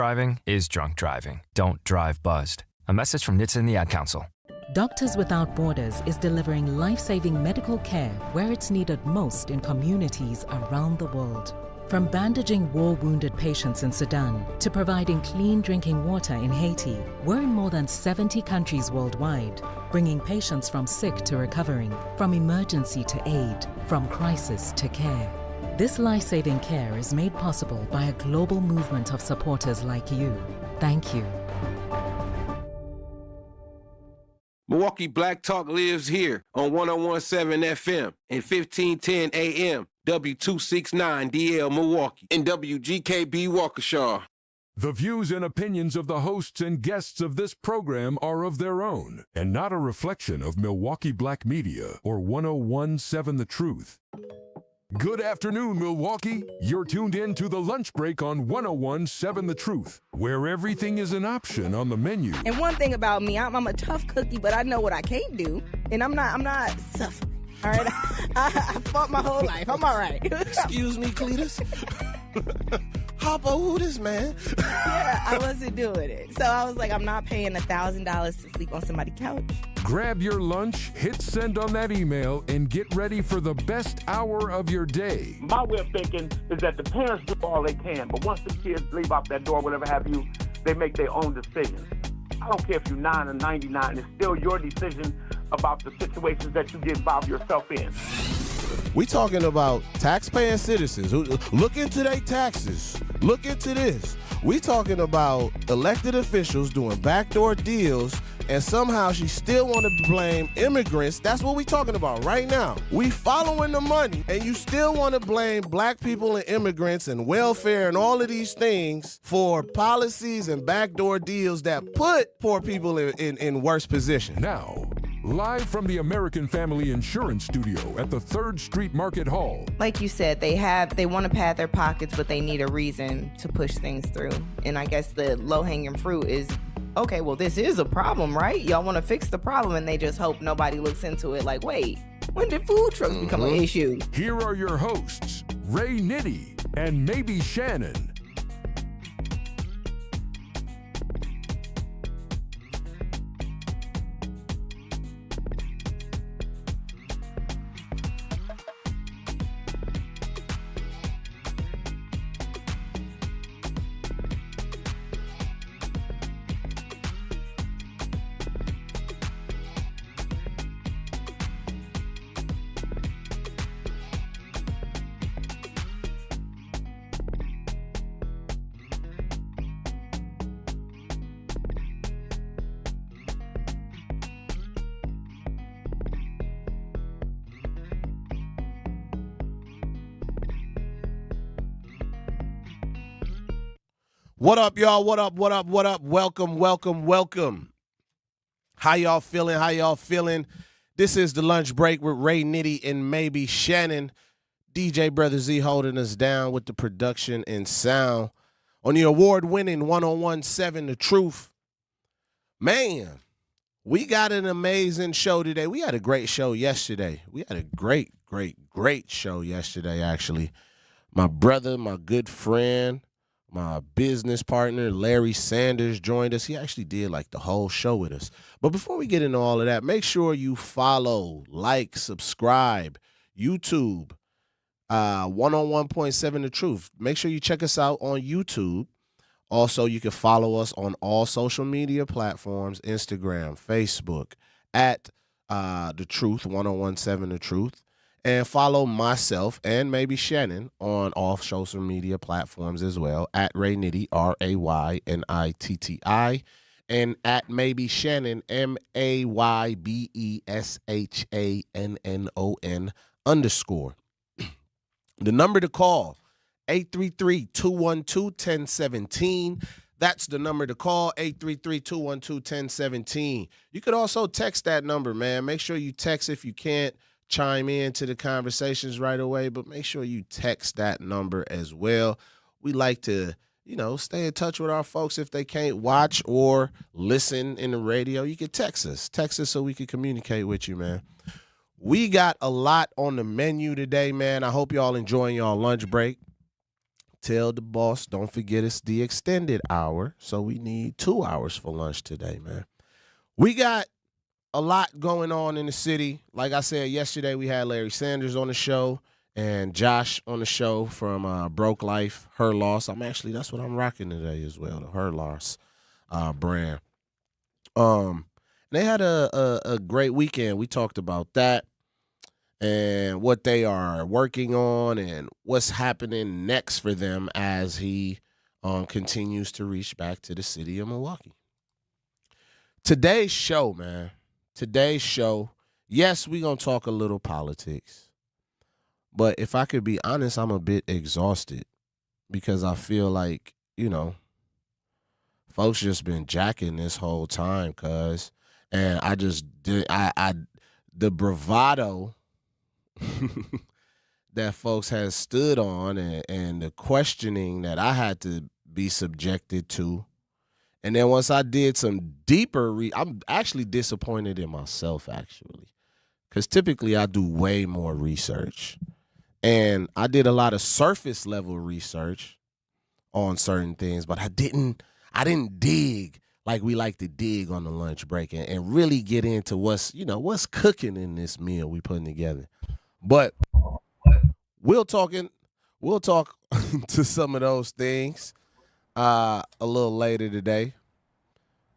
Driving is drunk driving. Don't drive buzzed. A message from NHTSA and the Ad Council. Doctors Without Borders is delivering life-saving medical care where it's needed most in communities around the world. From bandaging war-wounded patients in Sudan to providing clean drinking water in Haiti, we're in more than 70 countries worldwide, bringing patients from sick to recovering, from emergency to aid, from crisis to care. This life-saving care is made possible by a global movement of supporters like you. Thank you. Milwaukee Black Talk lives here on 101.7 FM and 1510 AM, W269DL Milwaukee, and WGKB Waukesha. The views and opinions of the hosts and guests of this program are of their own and not a reflection of Milwaukee Black Media or 101.7 The Truth. Good afternoon, Milwaukee. You're tuned in to The Lunch Break on 101.7 The Truth, where everything is an option on the menu. And one thing about me, I'm a tough cookie, but I know what I can't do, and I'm not suffering. All right, I fought my whole life. I'm all right. Excuse me, Cletus. Hopper, who this man? Yeah, I wasn't doing it. So I was like, I'm not paying $1,000 to sleep on somebody's couch. Grab your lunch, hit send on that email, and get ready for the best hour of your day. My way of thinking is that the parents do all they can, but once the kids leave out that door, whatever have you, they make their own decisions. I don't care if you're 9 or 99, it's still your decision about the situations that you get involved yourself in. We talking about taxpaying citizens who look into their taxes. Look into this. We talking about elected officials doing backdoor deals, and somehow she still want to blame immigrants. That's what we talking about right now. We following the money, and you still want to blame black people and immigrants and welfare and all of these things for policies and backdoor deals that put poor people in worse position. Now, live from the American Family Insurance Studio at the 3rd Street Market Hall. Like you said, they want to pad their pockets, but they need a reason to push things through. And I guess the low-hanging fruit is, okay, well, this is a problem, right? Y'all want to fix the problem, and they just hope nobody looks into it like, wait, when did food trucks become an issue? Here are your hosts, Ray Nitty and maybe Shannon. What up, y'all? What up, what up, what up? Welcome, welcome, welcome. How y'all feeling? How y'all feeling? This is The Lunch Break with Ray Nitty and maybe Shannon. DJ Brother Z holding us down with the production and sound on the award-winning 101.7 The Truth. Man, we got an amazing show today. We had a great show yesterday. We had a great show yesterday, actually. My brother, my good friend, my business partner, Larry Sanders, joined us. He actually did like the whole show with us. But before we get into all of that, make sure you follow, like, subscribe, YouTube, 101.7 The Truth. Make sure you check us out on YouTube. Also, you can follow us on all social media platforms, Instagram, Facebook, at The Truth, 101.7 The Truth. And follow myself and maybe Shannon on all social media platforms as well, at Ray Nitty, RayNitti, and at maybe Shannon, MAYBESHANNON _. The number to call, 833-212-1017. That's the number to call, 833-212-1017. You could also text that number, man. Make sure you text if you can't chime in to the conversations right away, but make sure you text that number as well. We like to, stay in touch with our folks. If they can't watch or listen in the radio, you can text us. Text us so we can communicate with you, man. We got a lot on the menu today, man. I hope y'all enjoying y'all lunch break. Tell the boss, don't forget it's the extended hour, so we need 2 hours for lunch today, man. We got a lot going on in the city. Like I said yesterday, we had Larry Sanders on the show and Josh on the show from Broke Life, Her Loss. That's what I'm rocking today as well, the Her Loss brand. They had a great weekend. We talked about that and what they are working on and what's happening next for them as he continues to reach back to the city of Milwaukee. Today's show, man. Yes, we're going to talk a little politics. But if I could be honest, I'm a bit exhausted because I feel like, folks just been jacking this whole time, cuz. And I just did, the bravado that folks has stood on and the questioning that I had to be subjected to. And then once I did some deeper I'm actually disappointed in myself, actually, because typically I do way more research. And I did a lot of surface level research on certain things, but I didn't dig like we like to dig on the lunch break and really get into what's cooking in this meal we putting together. But we'll talk to some of those things a little later today.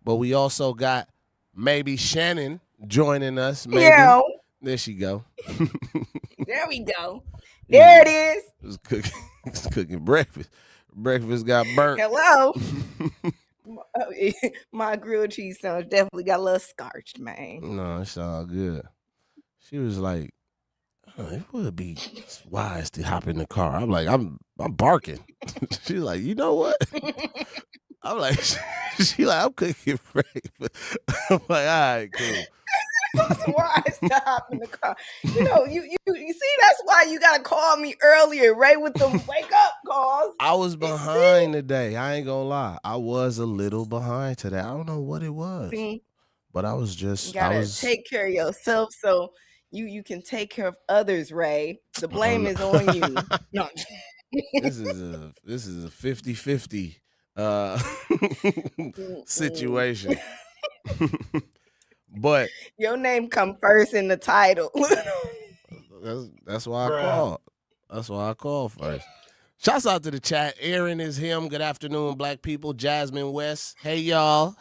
But we also got maybe Shannon joining us. Maybe. Yeah. There she go. There we go. There it is. It's cooking breakfast. Breakfast got burnt. Hello. My grilled cheese sandwich definitely got a little scorched, man. No, it's all good. She was like, it would be wise to hop in the car. I'm like, I'm barking. She's like, you know what? I'm like, I'm cooking breakfast. I'm like, all right, cool. It's wise to hop in the car. You see, that's why you gotta call me earlier, right? With the wake up calls. I was behind today. I ain't gonna lie. I was a little behind today. I don't know what it was, but I was just. You gotta take care of yourself so you can take care of others, Ray. The blame is on you. No. This is a 50-50 situation. But your name come first in the title. that's why I called. That's why I called first. Shouts out to the chat. Aaron is him. Good afternoon, black people. Jasmine West. Hey, y'all.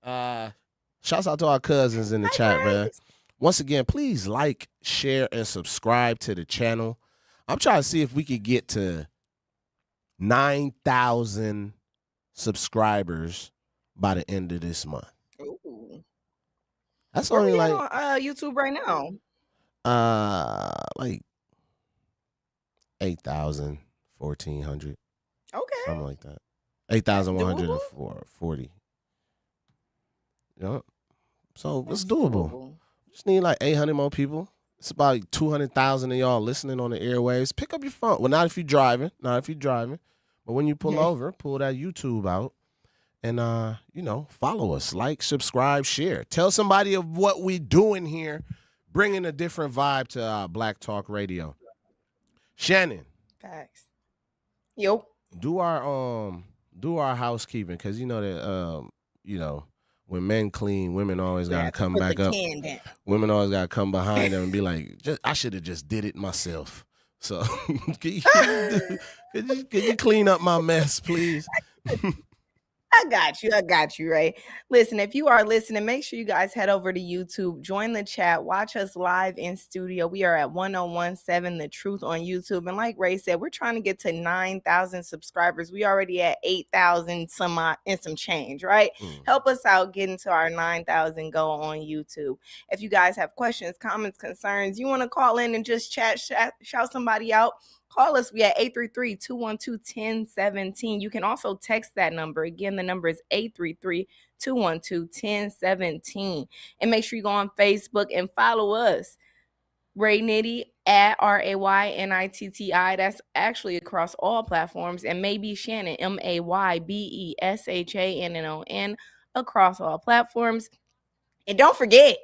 Shouts out to our cousins in the chat, man. Once again, please like, share, and subscribe to the channel. I'm trying to see if we could get to 9,000 subscribers by the end of this month. Ooh. That's only like on YouTube right now. Like 8,000, 1,400. Okay. Something like that. 8,140. Yep. So it's doable. Just need like 800 more people. It's about 200,000 of y'all listening on the airwaves. Pick up your phone. Well, not if you're driving. But when you pull over, pull that YouTube out. And, follow us. Like, subscribe, share. Tell somebody of what we doing here, bringing a different vibe to Black Talk Radio. Shannon. Facts. Yo. Do our housekeeping, because you know that, when men clean, women always got to come back up. Women always got to come behind them and be like, I should have just did it myself. So, could you clean up my mess, please? I got you, right? Listen, if you are listening, make sure you guys head over to YouTube, join the chat, watch us live in studio. We are at 1017 The Truth on YouTube. And like Ray said, we're trying to get to 9,000 subscribers. We already at 8,000 some and some change, right? Help us out getting to our 9,000 goal on YouTube. If you guys have questions, comments, concerns, you want to call in and just chat, shout somebody out, call us. We at 833-212-1017. You can also text that number. Again, the number is 833-212-1017. And make sure you go on Facebook and follow us. Ray Nitty at RAYNITTI. That's actually across all platforms. And maybe Shannon, MAYBESHANNON, across all platforms. And don't forget,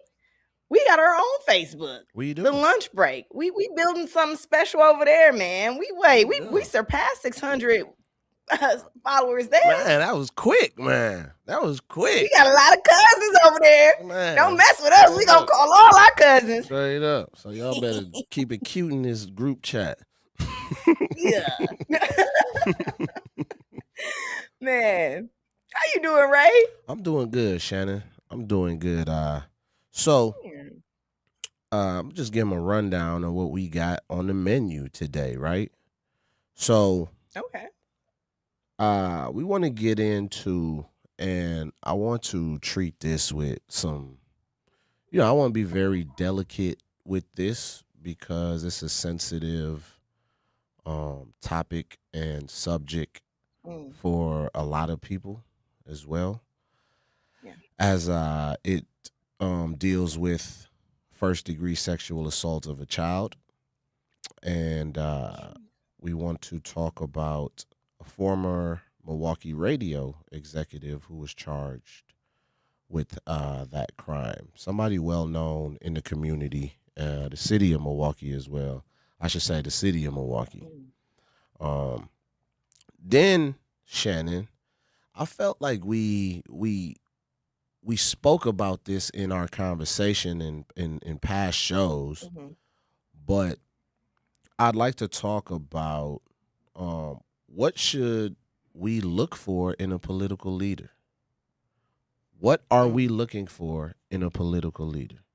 We got our own Facebook. We do. The Lunch Break. We building something special over there, man. We surpassed 600 followers there. Man, that was quick, man. That was quick. We got a lot of cousins over there. Man. Don't mess with us. We gonna call all our cousins. Straight up. So y'all better keep it cute in this group chat. Yeah. Man, how you doing, Ray? I'm doing good, Shannon. I'm doing good. So I'm just giving a rundown of what we got on the menu today, right? So Okay. we want to get into, and I want to treat this with some, I want to be very delicate with this because it's a sensitive topic and subject for a lot of people as well. Yeah. As it deals with first-degree sexual assault of a child. And we want to talk about a former Milwaukee radio executive who was charged with that crime. Somebody well-known in the community, the city of Milwaukee as well. I should say the city of Milwaukee. Then, Shannon, I felt like we spoke about this in our conversation in past shows, but I'd like to talk about what should we look for in a political leader? What are we looking for in a political leader?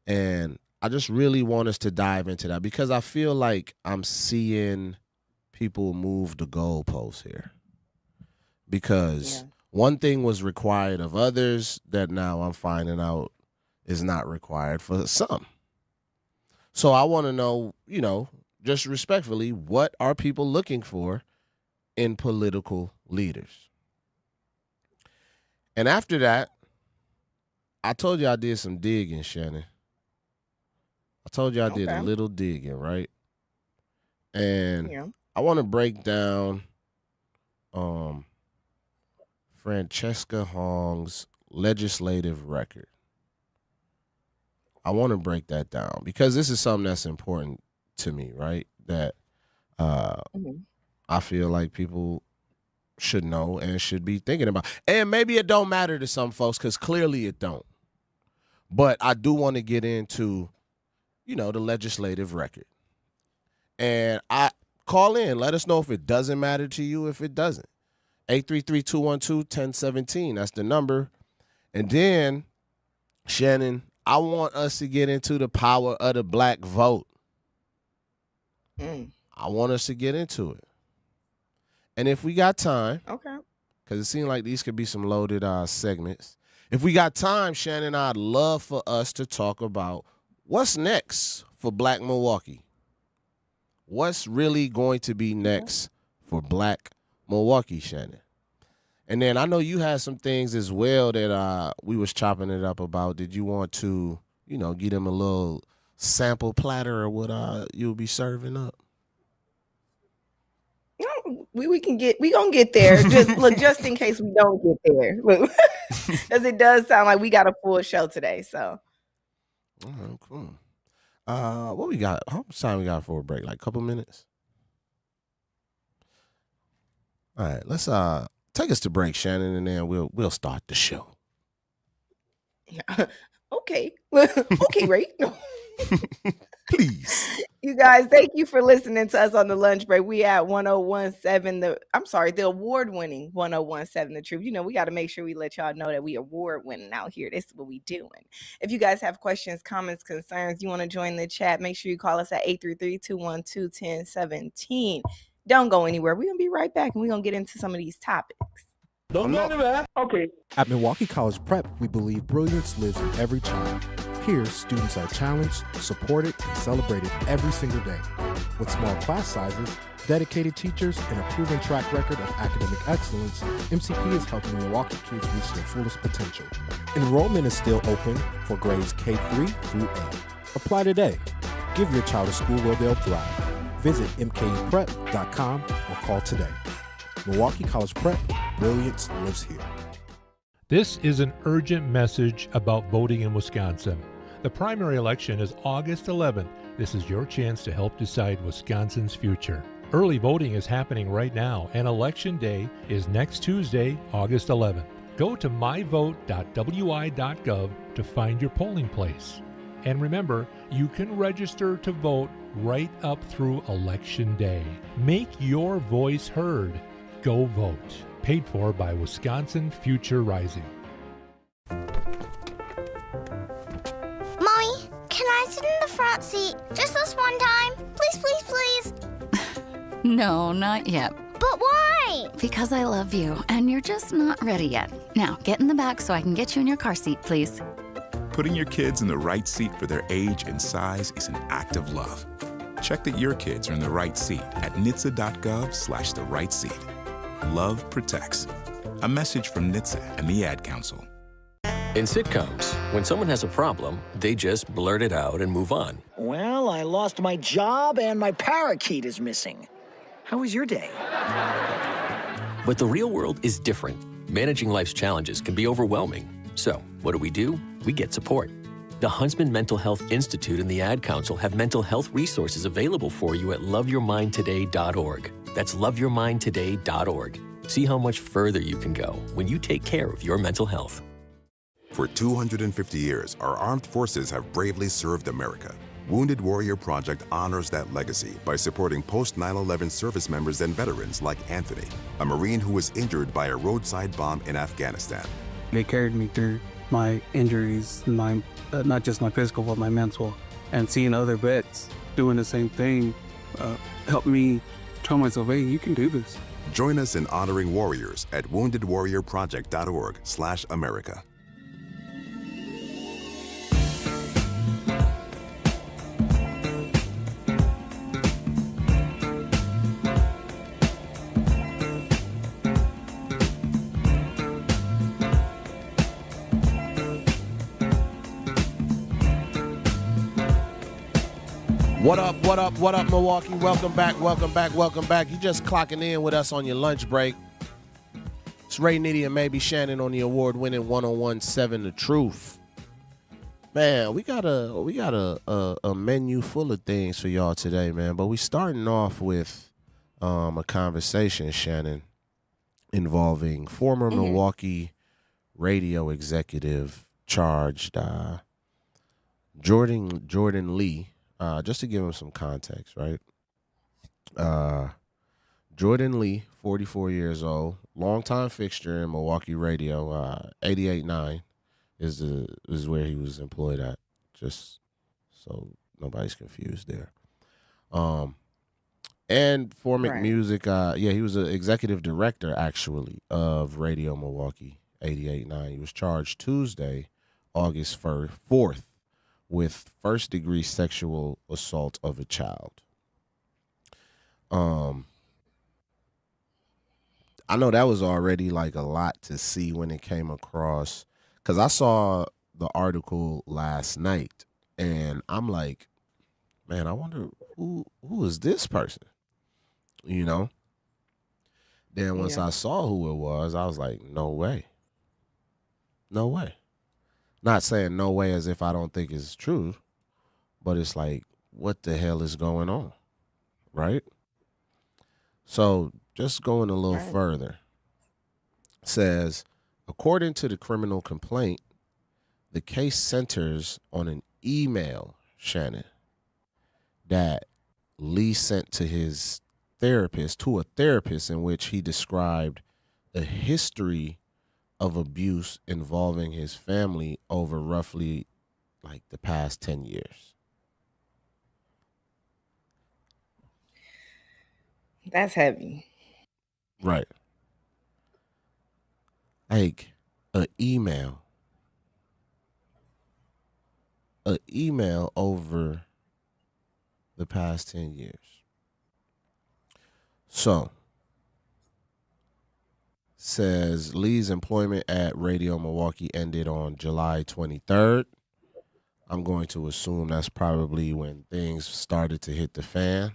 And I just really want us to dive into that because I feel like I'm seeing people move the goalposts here. Because one thing was required of others that now I'm finding out is not required for some. So I want to know, just respectfully, what are people looking for in political leaders? And after that, I told you I did some digging, Shannon. I told you I did a little digging, right? And I want to break down Francesca Hong's legislative record. I want to break that down because this is something that's important to me, right? That I feel like people should know and should be thinking about. And maybe it don't matter to some folks because clearly it don't. But I do want to get into, the legislative record. And I call in. Let us know if it doesn't matter to you, if it doesn't. 833-212-1017. That's the number. And then, Shannon, I want us to get into the power of the black vote. I want us to get into it. And if we got time, because it seems like these could be some loaded segments. If we got time, Shannon, I'd love for us to talk about what's next for Black Milwaukee. What's really going to be next for Black Milwaukee, Shannon? And then I know you had some things as well that we was chopping it up about. Did you want to, give them a little sample platter of what you'll be serving up? We gonna get there. Just in case we don't get there, because it does sound like we got a full show today. So, cool. What we got? How much time we got for a break? Like a couple minutes. All right, let's take us to break, Shannon, and then we'll start the show. Okay. Okay, Ray. Please. You guys, thank you for listening to us on the lunch break. We at 1017, the award-winning 1017 The Truth. We got to make sure we let y'all know that we award-winning out here. This is what we doing. If you guys have questions, comments, concerns, you want to join the chat, make sure you call us at 833-212-1017. Don't go anywhere. We're going to be right back, and we're going to get into some of these topics. Don't go anywhere. Okay. At Milwaukee College Prep, we believe brilliance lives in every child. Here, students are challenged, supported, and celebrated every single day. With small class sizes, dedicated teachers, and a proven track record of academic excellence, MCP is helping Milwaukee kids reach their fullest potential. Enrollment is still open for grades K-3 through 8. Apply today. Give your child a school where they'll thrive. Visit mkuprep.com or call today. Milwaukee College Prep, brilliance lives here. This is an urgent message about voting in Wisconsin. The primary election is August 11th. This is your chance to help decide Wisconsin's future. Early voting is happening right now, and Election Day is next Tuesday, August 11th. Go to myvote.wi.gov to find your polling place. And remember, you can register to vote right up through Election Day. Make your voice heard. Go vote. Paid for by Wisconsin Future Rising. Mommy, can I sit in the front seat just this one time? Please, please, please. No, not yet. But why? Because I love you, and you're just not ready yet. Now, get in the back so I can get you in your car seat, please. Putting your kids in the right seat for their age and size is an act of love. Check that your kids are in the right seat at nhtsa.gov/the right seat. Love protects. A message from NHTSA and the Ad Council. In sitcoms, when someone has a problem, they just blurt it out and move on. Well, I lost my job and my parakeet is missing. How was your day? But the real world is different. Managing life's challenges can be overwhelming. So, what do? We get support. The Huntsman Mental Health Institute and the Ad Council have mental health resources available for you at loveyourmindtoday.org. That's loveyourmindtoday.org. See how much further you can go when you take care of your mental health. For 250 years, our armed forces have bravely served America. Wounded Warrior Project honors that legacy by supporting post-9/11 service members and veterans like Anthony, a Marine who was injured by a roadside bomb in Afghanistan. They carried me through my injuries, not just my physical, but my mental. And seeing other vets doing the same thing helped me tell myself, hey, you can do this. Join us in honoring warriors at woundedwarriorproject.org/America. What up, Milwaukee? Welcome back. You just clocking in with us on your lunch break. It's Ray Nitty and maybe Shannon on the award-winning 1017 The Truth. Man, we got a menu full of things for y'all today, man. But we starting off with a conversation, Shannon, involving former Milwaukee radio executive charged Jordan Lee. Just to give him some context, right? Jordan Lee, 44 years old, longtime fixture in Milwaukee radio. 88.9 is where he was employed at, just so nobody's confused there. And for Mech Music, he was an executive director, actually, of Radio Milwaukee, 88.9. He was charged Tuesday, August 4th, with first-degree sexual assault of a child. I know that was already like a lot to see when it came across, because I saw the article last night, and I'm like, man, I wonder who is this person, you know? Then once I saw who it was, I was like, no way. Not saying no way as if I don't think it's true, but it's like, what the hell is going on, right? So just going a little further, says, according to the criminal complaint, the case centers on an email, Shannon, that Lee sent to his therapist, in which he described a history of abuse involving his family over roughly like the past 10 years. That's heavy. Right. Like an email over the past 10 years. So, says Lee's employment at Radio Milwaukee ended on July 23rd. I'm going to assume that's probably when things started to hit the fan,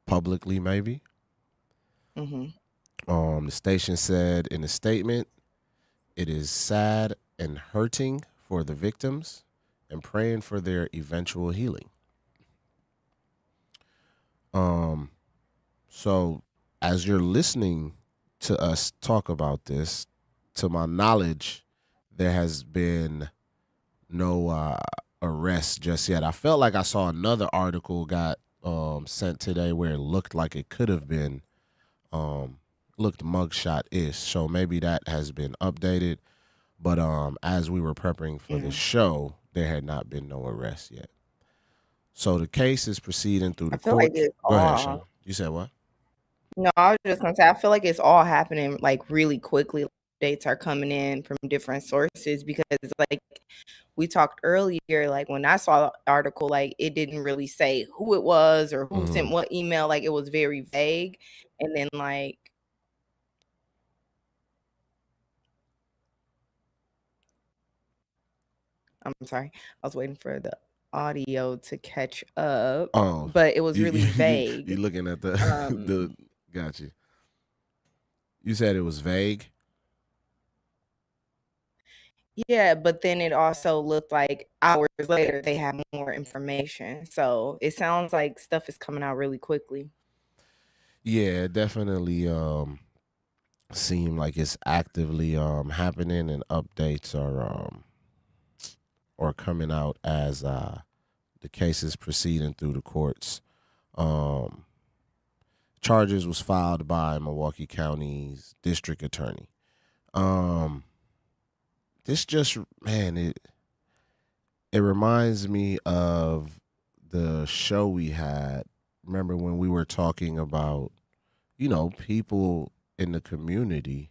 publicly maybe. The station said in a statement, It is sad and hurting for the victims and praying for their eventual healing. So as you're listening to us talk about this, to my knowledge, there has been no arrest just yet. I felt like I saw another article got sent today where it looked like it could have been looked mugshot-ish. So maybe that has been updated. But as we were preparing for the show, there had not been no arrest yet. So the case is proceeding through the court. Go ahead, Sean. You said what? No, I was just gonna say I feel like it's all happening like really quickly. Dates are coming in from different sources because like we talked earlier, like when I saw the article, like it didn't really say who it was or who sent what email. Like it was very vague. And then like I'm sorry, I was waiting for the audio to catch up. But it was really vague. You looking at the the got you. You said it was vague. Yeah, but then it also looked like hours later they had more information. So it sounds like stuff is coming out really quickly. Yeah, it definitely seem like it's actively happening, and updates are coming out as the case is proceeding through the courts. Charges was filed by Milwaukee County's district attorney. This just, man, it reminds me of the show we had. Remember when we were talking about, people in the community,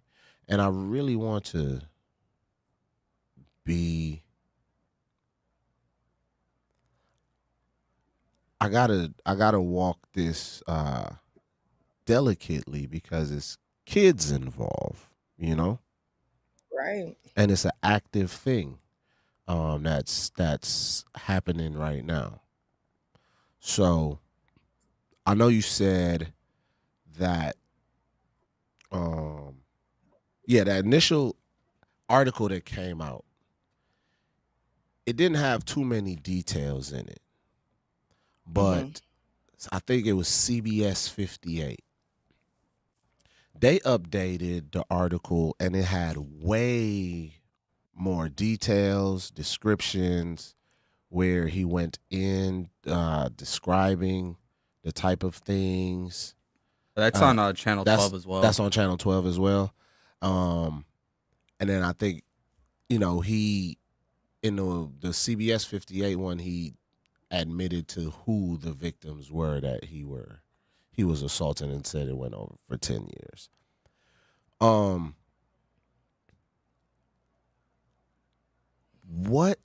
and I really want to be. I gotta walk this delicately because it's kids involved, Right. and it's an active thing that's happening right now. So I know you said that that initial article that came out, it didn't have too many details in it, but I think it was CBS 58. They updated the article and it had way more details, descriptions, where he went in describing the type of things. That's on Channel 12 as well. That's on Channel 12 as well. And then I think, he, in the CBS 58 one, he admitted to who the victims were that he was assaulting and said it went over for 10 years. What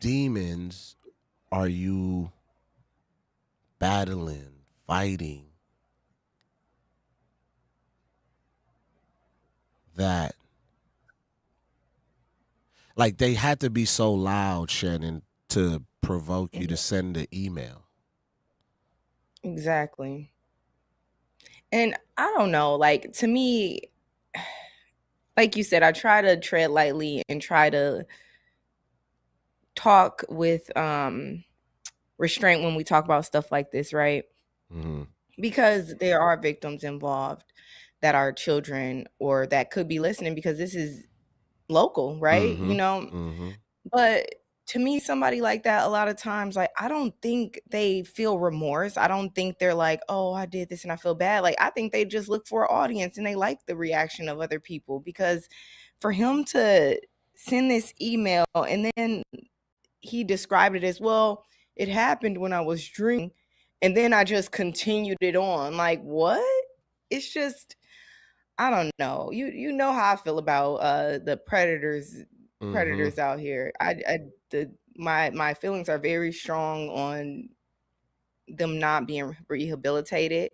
demons are you battling, fighting, that like they had to be so loud, Shannon, to provoke you to send the email? Exactly. And I don't know, like to me, like you said, I try to tread lightly and try to talk with restraint when we talk about stuff like this, right? Because there are victims involved that are children or that could be listening because this is local, right? But to me, somebody like that, a lot of times, like, I don't think they feel remorse. I don't think they're like, oh, I did this and I feel bad. Like, I think they just look for an audience and they like the reaction of other people, because for him to send this email and then he described it as, well, it happened when I was drinking and then I just continued it on. Like, what? It's just, I don't know. You know how I feel about the predators out here. My feelings are very strong on them not being rehabilitated.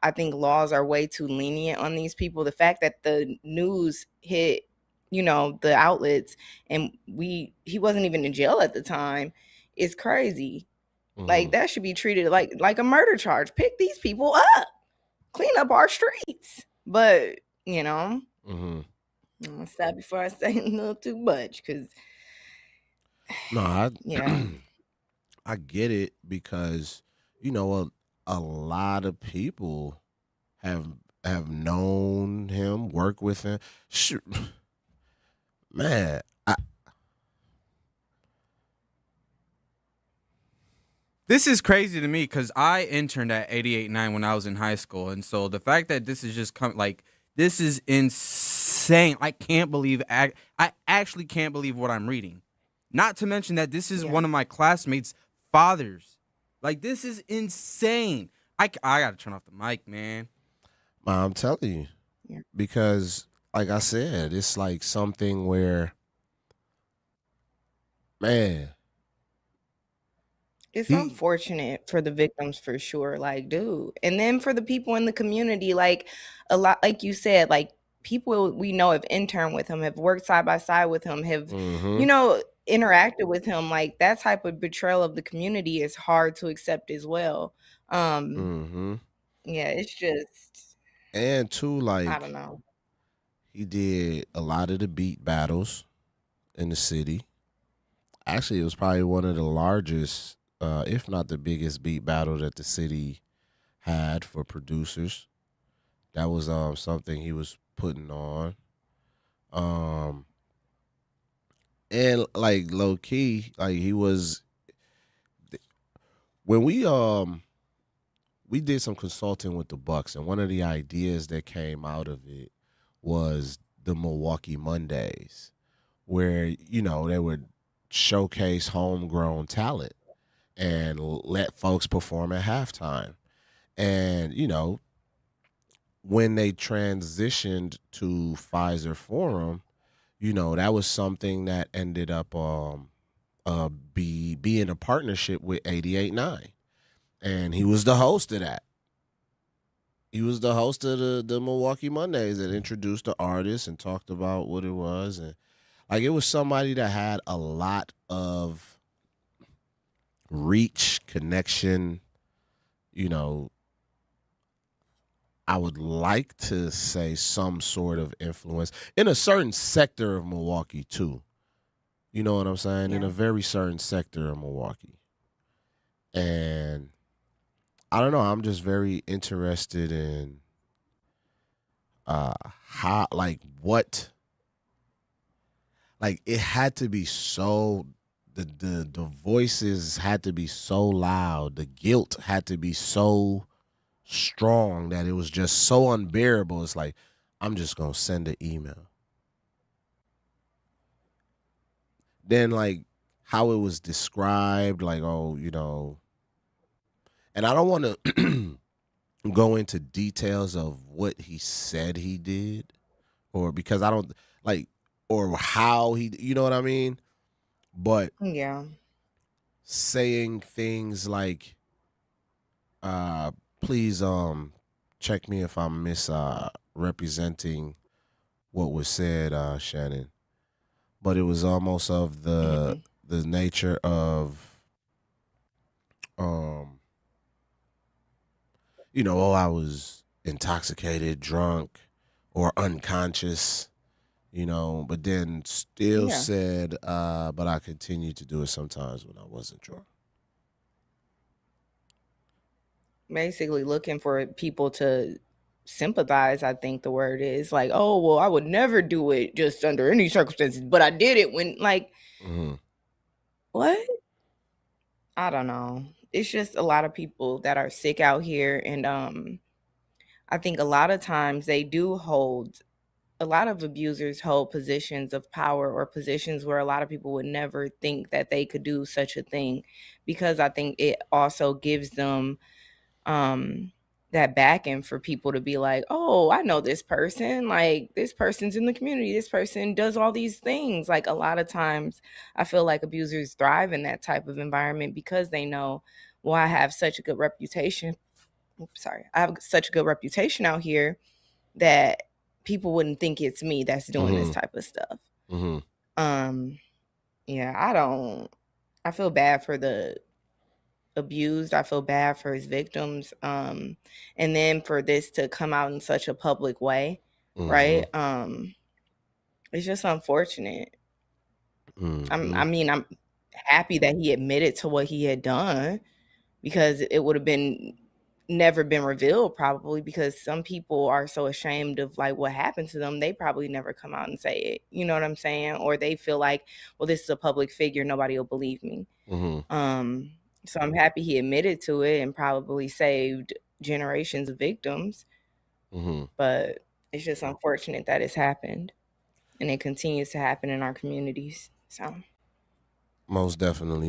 I think laws are way too lenient on these people. The fact that the news hit, the outlets, and he wasn't even in jail at the time is crazy. Like that should be treated like a murder charge. Pick these people up. Clean up our streets. But, you know, Mm-hmm. I'm gonna stop before I say a little too much, because No, yeah. I get it because you know a lot of people have have known him, work with him. Shoot, man, This is crazy to me because I interned at 88.9 when I was in high school, and so the fact that this is just this is insane. I can't believe I actually can't believe what I'm reading. Not to mention that this is one of my classmates' fathers. Like, this is insane. I gotta turn off the mic, man. I'm telling you, because like I said, it's like something where, man, It's unfortunate for the victims for sure, like, dude. And then for the people in the community, like, a lot, like you said, like, people we know have interned with him, have worked side by side with him, have, mm-hmm. you know, interacted with him. Like, that type of betrayal of the community is hard to accept as well. Mm-hmm. Yeah, it's just, And too, I like don't know. he did a lot of the beat battles in the city. Actually, it was probably one of the largest, if not the biggest beat battle that the city had for producers. That was something he was putting on. And like low key, like he was when we did some consulting with the Bucks, and one of the ideas that came out of it was the Milwaukee Mondays, where you know they would showcase homegrown talent and let folks perform at halftime. And you know, when they transitioned to Pfizer Forum, you know that was something that ended up being a partnership with 88.9, and he was the host of that. He was the host of the Milwaukee Mondays that introduced the artist and talked about what it was, and like it was somebody that had a lot of reach, connection. You know, I would like to say some sort of influence in a certain sector of Milwaukee too. You know what I'm saying? In a very certain sector of Milwaukee. And I don't know, I'm just very interested in how like what like it had to be so the voices had to be so loud, the guilt had to be so strong that it was just so unbearable. It's like I'm just gonna send an email. Then like how it was described, like, oh, you know, and I don't want to go into details of what he said he did, or because I don't like, or how he, you know what I mean? But Yeah. saying things like, please check me if I'm misrepresenting what was said, Shannon. But it was almost of the nature of you know, oh, I was intoxicated, drunk, or unconscious, you know, but then still said, but I continued to do it sometimes when I wasn't drunk. Basically looking for people to sympathize, I think the word is. Like, oh, well, I would never do it just under any circumstances, but I did it when, like, what? I don't know. It's just a lot of people that are sick out here, and I think a lot of times they do hold a lot of abusers hold positions of power or positions where a lot of people would never think that they could do such a thing, because I think it also gives them that backing for people to be like, oh, I know this person, like this person's in the community, this person does all these things. Like, a lot of times I feel like abusers thrive in that type of environment because they know, well, I have such a good reputation. Oops, sorry. I have such a good reputation out here that people wouldn't think it's me that's doing this type of stuff. Yeah, I feel bad for the abused. I feel bad for his victims. And then for this to come out in such a public way, right? It's just unfortunate. I'm happy that he admitted to what he had done, because it would have been never been revealed, probably, because some people are so ashamed of like what happened to them, they probably never come out and say it. You know what I'm saying? Or they feel like, well, this is a public figure, nobody will believe me. So I'm happy he admitted to it and probably saved generations of victims. But it's just unfortunate that it's happened, and it continues to happen in our communities. So Most definitely.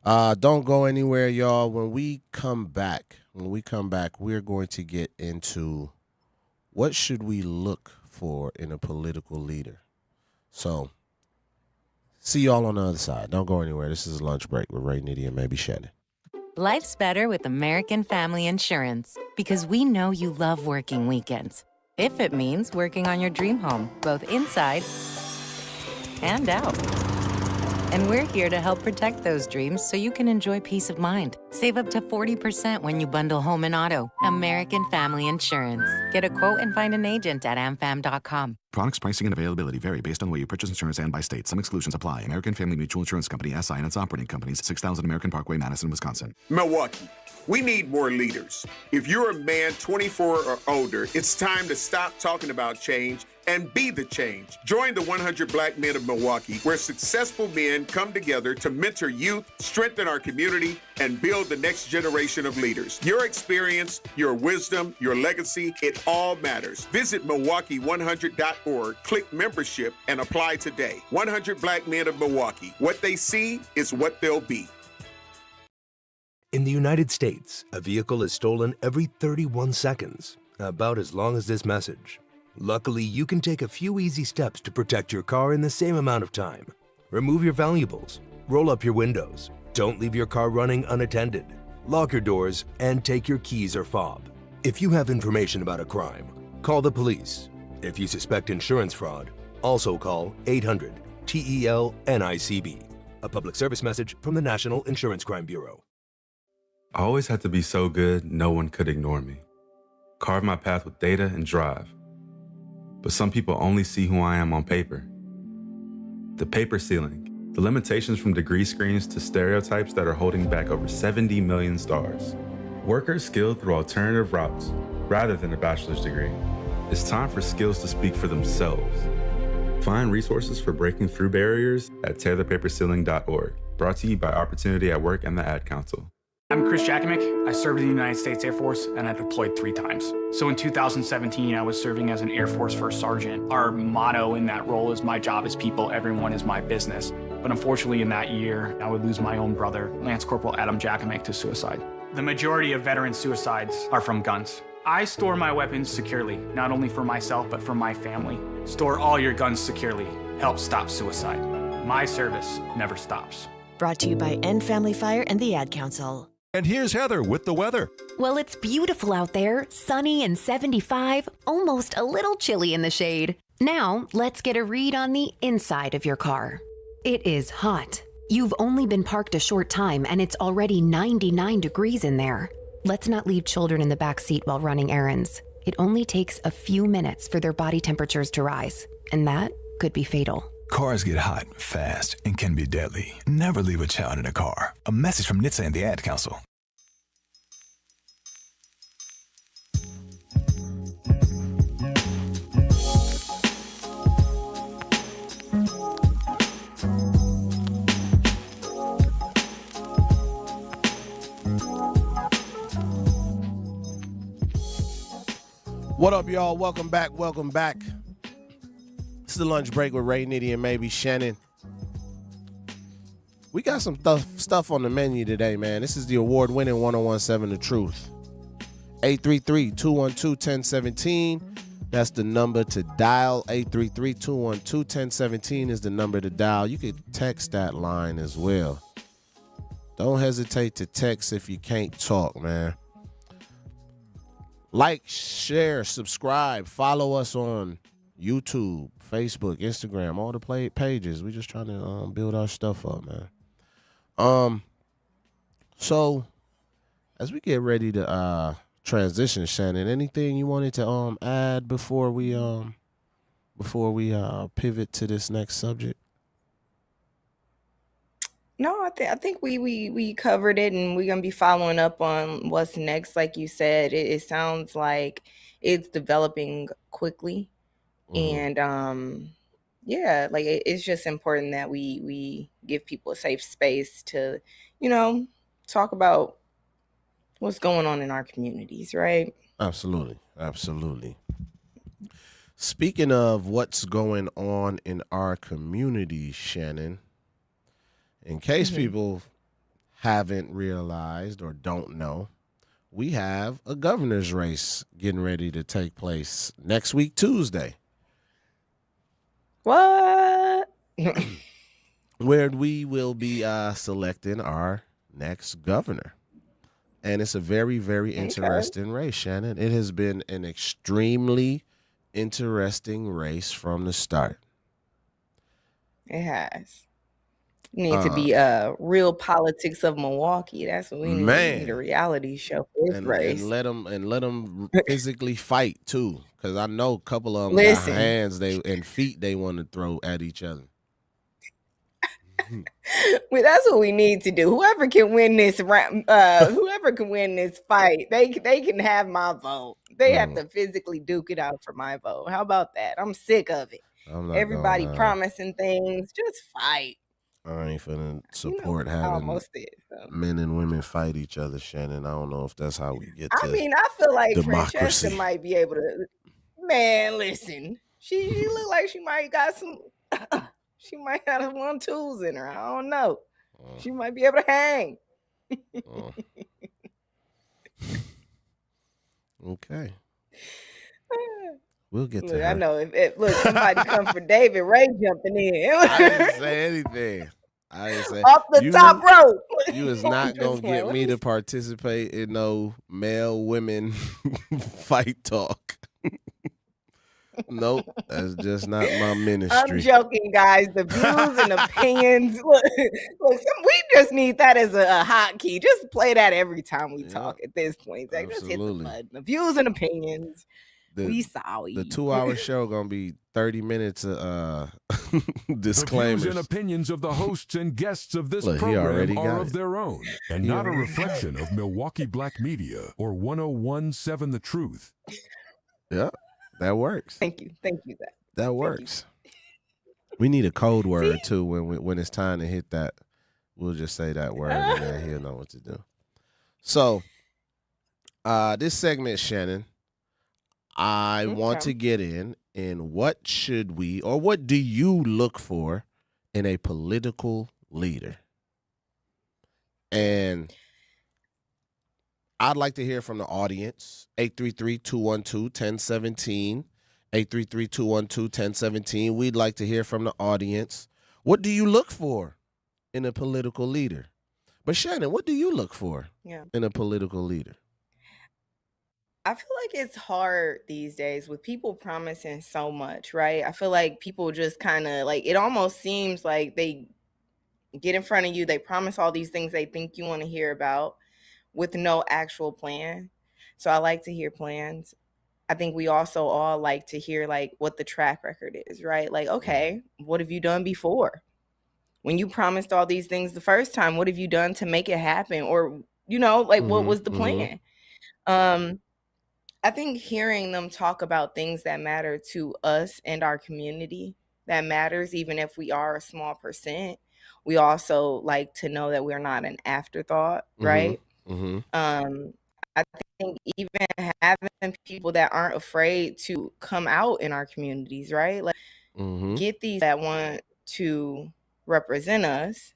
Don't go anywhere, y'all. When we come back, we're going to get into what should we look for in a political leader. So, see y'all on the other side. Don't go anywhere. This is Lunch Break with Ray Nitty and maybe Shannon. Life's better with American Family Insurance, because we know you love working weekends. If it means working on your dream home, both inside and out. And we're here to help protect those dreams so you can enjoy peace of mind. Save up to 40% when you bundle home and auto. American Family Insurance. Get a quote and find an agent at amfam.com. Products, pricing, and availability vary based on the way you purchase insurance and by state. Some exclusions apply. American Family Mutual Insurance Company, SI, and its operating companies, 6000 American Parkway, Madison, Wisconsin. Milwaukee, we need more leaders. If you're a man 24 or older, it's time to stop talking about change and be the change. Join the 100 Black Men of Milwaukee, where successful men come together to mentor youth, strengthen our community, and build the next generation of leaders. Your experience, your wisdom, your legacy, it all matters. Visit Milwaukee100.org, click membership, and apply today. 100 Black Men of Milwaukee. What they see is what they'll be. In the United States, a vehicle is stolen every 31 seconds, about as long as this message. Luckily, you can take a few easy steps to protect your car in the same amount of time. Remove your valuables, roll up your windows, don't leave your car running unattended, lock your doors, and take your keys or fob. If you have information about a crime, call the police. If you suspect insurance fraud, also call 800-TEL-NICB. A public service message from the National Insurance Crime Bureau. I always had to be so good, no one could ignore me. Carve my path with data and drive. But some people only see who I am on paper. The paper ceiling, the limitations from degree screens to stereotypes that are holding back over 70 million stars. Workers skilled through alternative routes rather than a bachelor's degree. It's time for skills to speak for themselves. Find resources for breaking through barriers at tearthepaperceiling.org. Brought to you by Opportunity at Work and the Ad Council. I'm Chris Jakimick. I served in the United States Air Force, and I deployed 3 times. So in 2017, I was serving as an Air Force First Sergeant. Our motto in that role is, my job is people, everyone is my business. But unfortunately in that year, I would lose my own brother, Lance Corporal Adam Jakimick, to suicide. The majority of veteran suicides are from guns. I store my weapons securely, not only for myself, but for my family. Store all your guns securely. Help stop suicide. My service never stops. Brought to you by End Family Fire and the Ad Council. And here's Heather with the weather. Well, it's beautiful out there, sunny and 75, almost a little chilly in the shade. Now, let's get a read on the inside of your car. It is hot. You've only been parked a short time and it's already 99 degrees in there. Let's not leave children in the back seat while running errands. It only takes a few minutes for their body temperatures to rise, and that could be fatal. Cars get hot, fast, and can be deadly. Never leave a child in a car. A message from NHTSA and the Ad Council. What up, y'all? Welcome back. It's the Lunch Break with Ray Nitty and maybe Shannon. We got some stuff on the menu today, man. This is the award-winning 1017 The Truth. 833-212-1017. That's the number to dial. 833-212-1017 is the number to dial. You can text that line as well. Don't hesitate to text if you can't talk, man. Like, share, subscribe, follow us on YouTube, Facebook, Instagram, all the pages. We're just trying to build our stuff up, man. So, as we get ready to transition, Shannon, anything you wanted to add before we pivot to this next subject? No, I think we covered it, and we're gonna be following up on what's next. Like you said, it sounds like it's developing quickly, and yeah, like it's just important that we give people a safe space to, you know, talk about what's going on in our communities, right? Absolutely. Speaking of what's going on in our community, Shannon, in case people haven't realized or don't know, we have a governor's race getting ready to take place next week, Tuesday. What? Where we will be selecting our next governor. And it's a very, very interesting race, Shannon. It has been an extremely interesting race from the start. It has. Need to be Real Politics of Milwaukee. That's what we need. We need a reality show for this race. And let them physically fight too, because I know a couple of them got Listen. hands and feet they want to throw at each other. Well, that's what we need to do. Whoever can win this whoever can win this fight, they can have my vote. They have to physically duke it out for my vote. How about that? I'm sick of it. Everybody promising things, just fight. I ain't finna support having men and women fight each other, Shannon. I don't know if that's how we get to I mean, I feel like democracy. Francesca might be able to. Man, listen, she look like she might got some. She might have 1-2s in her. I don't know. She might be able to hang. Okay. We'll get to Look, her. I know if look, somebody come for David Ray jumping in. I didn't say anything. I didn't say off the top rope. You is not gonna get me to participate in no male women fight talk. Nope, that's just not my ministry. I'm joking, guys. The views and opinions. Look, we just need that as a hotkey. Just play that every time we talk. At this point, Zach, just hit the button. The views and opinions. We sorry. The 2-hour show gonna be 30 minutes of disclaimers. The views and opinions of the hosts and guests of this Look, program are of their own and not a reflection of Milwaukee Black Media or 101.7 The Truth. Yeah, that works. Thank you, Zach. That works. We need a code word too when it's time to hit that. We'll just say that word and then he'll know what to do. So, this segment, Shannon, I want to get in what should we or what do you look for in a political leader? And I'd like to hear from the audience. 833-212-1017. 833-212-1017. We'd like to hear from the audience. What do you look for in a political leader? But Shannon, what do you look for in a political leader? I feel like it's hard these days with people promising so much, right? I feel like people just kind of like, it almost seems like they get in front of you, they promise all these things they think you want to hear about with no actual plan. So I like to hear plans. I think we also all like to hear like what the track record is, right? Like, okay, what have you done before? When you promised all these things the first time, what have you done to make it happen? Or, like what was the plan? I think hearing them talk about things that matter to us and our community, that matters even if we are a small percent. We also like to know that we're not an afterthought, right? I think even having people that aren't afraid to come out in our communities, right? Like get these that want to represent us,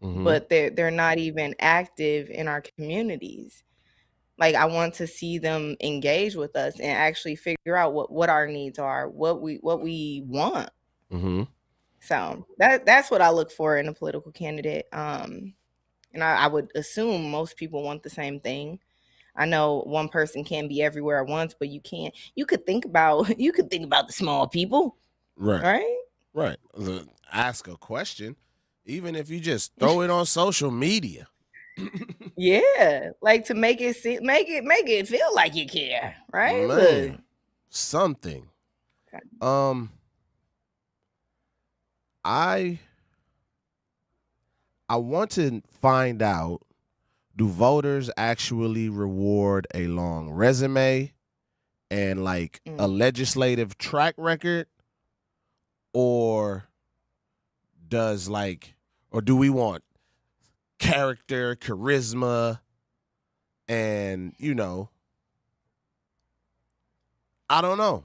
but they're not even active in our communities. Like I want to see them engage with us and actually figure out what our needs are, what we want. So that's what I look for in a political candidate. And I would assume most people want the same thing. I know one person can be everywhere at once, but you can't. You could think about the small people, right? Ask a question, even if you just throw it on social media. Yeah, like to make it make it feel like you care, right? Look. Man, something. I want to find out, do voters actually reward a long resume and like a legislative track record, or do we want character, charisma, and I don't know.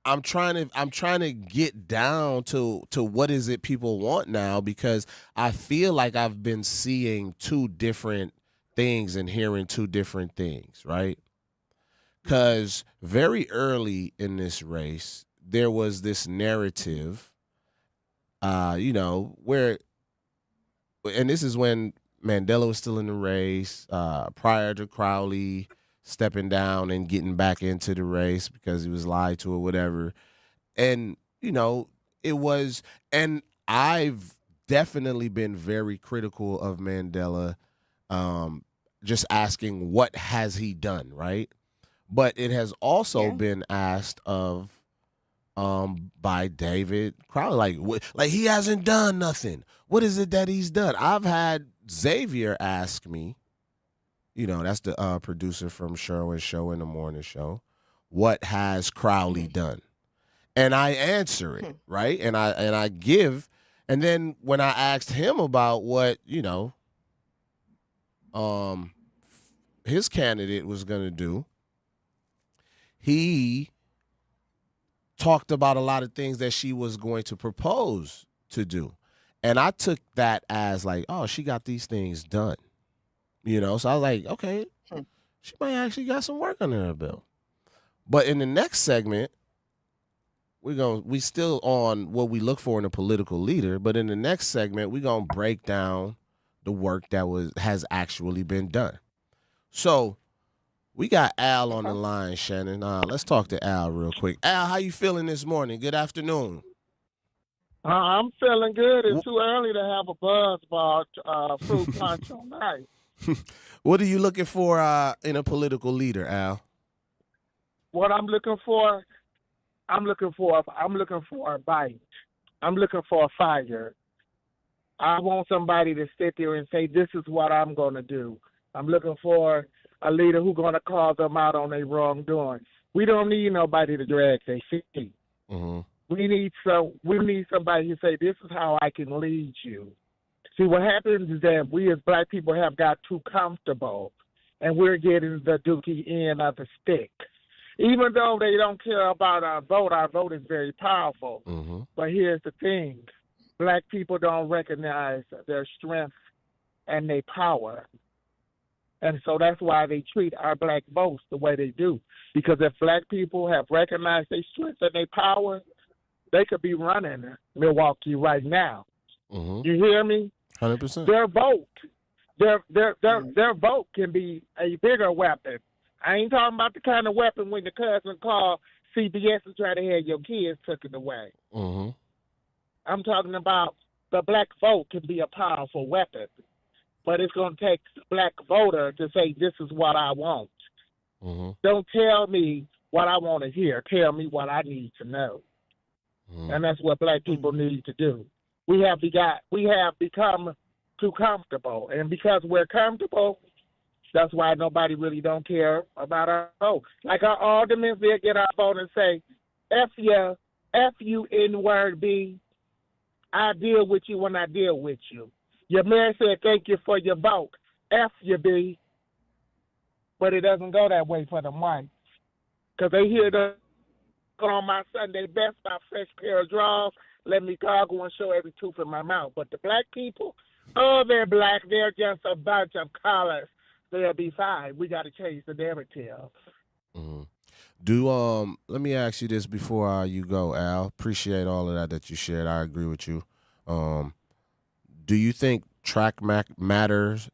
I'm trying to get down to what is it people want now, because I feel like I've been seeing two different things and hearing two different things, right? Because very early in this race, there was this narrative, where, and this is when Mandela was still in the race, prior to Crowley stepping down and getting back into the race because he was lied to or whatever. And, it was, and I've definitely been very critical of Mandela, just asking what has he done, right? But it has also been asked of by David Crowley, like he hasn't done nothing. What is it that he's done? I've had Xavier ask me, that's the producer from Sherwin's Show in the Morning Show, what has Crowley done? And I answer it, right? And I give, and then when I asked him about what, his candidate was going to do, he talked about a lot of things that she was going to propose to do. And I took that as like, oh, she got these things done. So I was like, okay, she might actually got some work under her belt. But in the next segment, we still on what we look for in a political leader, but in the next segment, we're gonna break down the work that has actually been done. So we got Al on the line, Shannon. Let's talk to Al real quick. Al, how you feeling this morning? Good afternoon. I'm feeling good. It's too early to have a buzz about fruit punch on night. What are you looking for in a political leader, Al? What I'm looking for a bite. I'm looking for a fire. I want somebody to sit there and say, this is what I'm going to do. I'm looking for a leader who's going to call them out on their wrongdoing. We don't need nobody to drag their feet. Mm-hmm. We need somebody to say, this is how I can lead you. See, what happens is that we as black people have got too comfortable, and we're getting the dookie end of the stick. Even though they don't care about our vote is very powerful. Mm-hmm. But here's the thing. Black people don't recognize their strength and their power. And so that's why they treat our black votes the way they do. Because if black people have recognized their strength and their power, they could be running Milwaukee right now. Mm-hmm. You hear me? 100%. Their vote can be a bigger weapon. I ain't talking about the kind of weapon when the cousin called CBS and try to have your kids taken away. Mm-hmm. I'm talking about the black vote can be a powerful weapon, but it's going to take the black voter to say, this is what I want. Mm-hmm. Don't tell me what I want to hear. Tell me what I need to know. Mm-hmm. And that's what black people need to do. We have become too comfortable. And because we're comfortable, that's why nobody really don't care about our vote. Like our aldermen, they'll get our vote and say, F you, N-word B. I deal with you when I deal with you. Your mayor said, thank you for your vote. F you, B. But it doesn't go that way for them whites. Because they hear the on my Sunday best, my fresh pair of drawers, let me goggle and show every tooth in my mouth. But the black people, oh, they're black. They're just a bunch of colors. They'll be fine. We got to change the narrative. Mm-hmm. Let me ask you this before you go, Al. Appreciate all of that you shared. I agree with you. Do you think track record matters?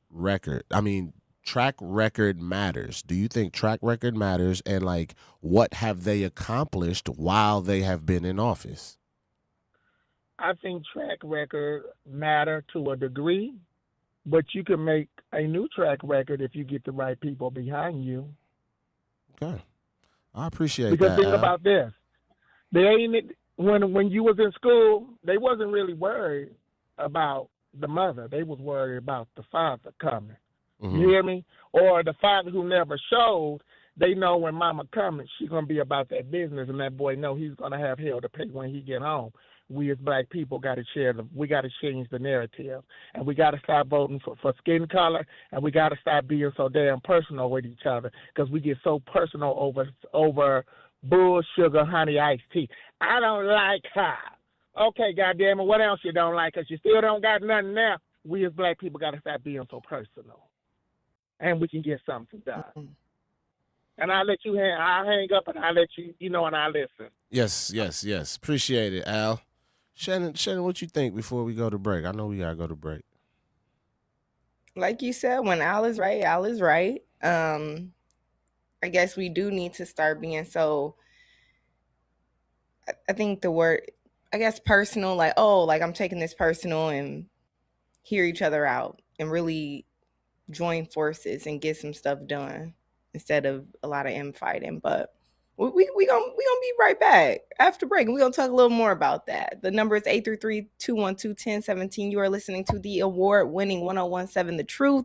Do you think track record matters, and like what have they accomplished while they have been in office? I think track record matter to a degree, but you can make a new track record if you get the right people behind you. Okay. I appreciate because that. Because think about this. They ain't when you was in school, they wasn't really worried about the mother. They was worried about the father coming. Mm-hmm. You hear me? Or the father who never showed. They know when mama coming, she going to be about that business, and that boy know he's going to have hell to pay when he get home. We as black people got to we got to change the narrative, and we got to stop voting for skin color, and we got to stop being so damn personal with each other, because we get so personal over bull, sugar, honey, iced tea. I don't like her. Okay, goddamn it, what else you don't like? Because you still don't got nothing now. We as black people got to stop being so personal, and we can get something done. Mm-hmm. And I'll let you I'll hang up and I'll let you, and I'll listen. Yes. Appreciate it, Al. Shannon, what you think before we go to break? I know we got to go to break. Like you said, when Al is right, Al is right. I guess we do need to start being so, I think the word, personal, like I'm taking this personal, and hear each other out and really join forces and get some stuff done, instead of a lot of infighting. But we gonna be right back after break, and we're gonna talk a little more about that. The number is 833-212-1017. You are listening to the award-winning 1017 The Truth.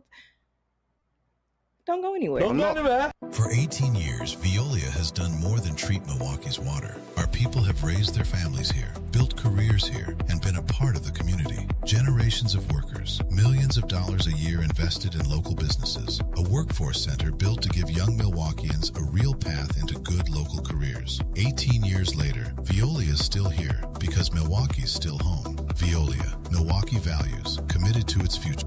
Don't go anywhere. For 18 years, Veolia has done more than treat Milwaukee's water. Our people have raised their families here, built careers here, and been a part of the community. Generations of workers, millions of dollars a year invested in local businesses, a workforce center built to give young Milwaukeeans a real path into good local careers. 18 years later, Veolia is still here because Milwaukee's still home. Veolia, Milwaukee values, committed to its future.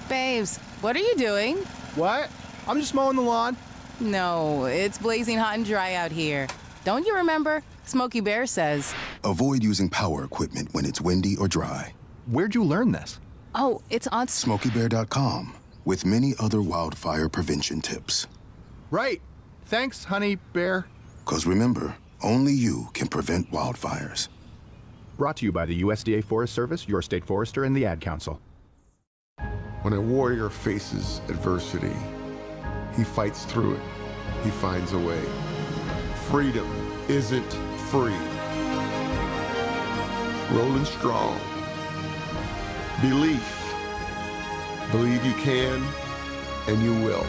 Babes, what are you doing? What? I'm just mowing the lawn. No, it's blazing hot and dry out here. Don't you remember? Smokey Bear says. Avoid using power equipment when it's windy or dry. Where'd you learn this? Oh, it's on SmokeyBear.com with many other wildfire prevention tips. Right. Thanks, honey bear. 'Cause remember, only you can prevent wildfires. Brought to you by the USDA Forest Service, your state forester, and the Ad Council. When a warrior faces adversity, he fights through it. He finds a way. Freedom isn't free. Rolling strong. Belief. Believe you can, and you will.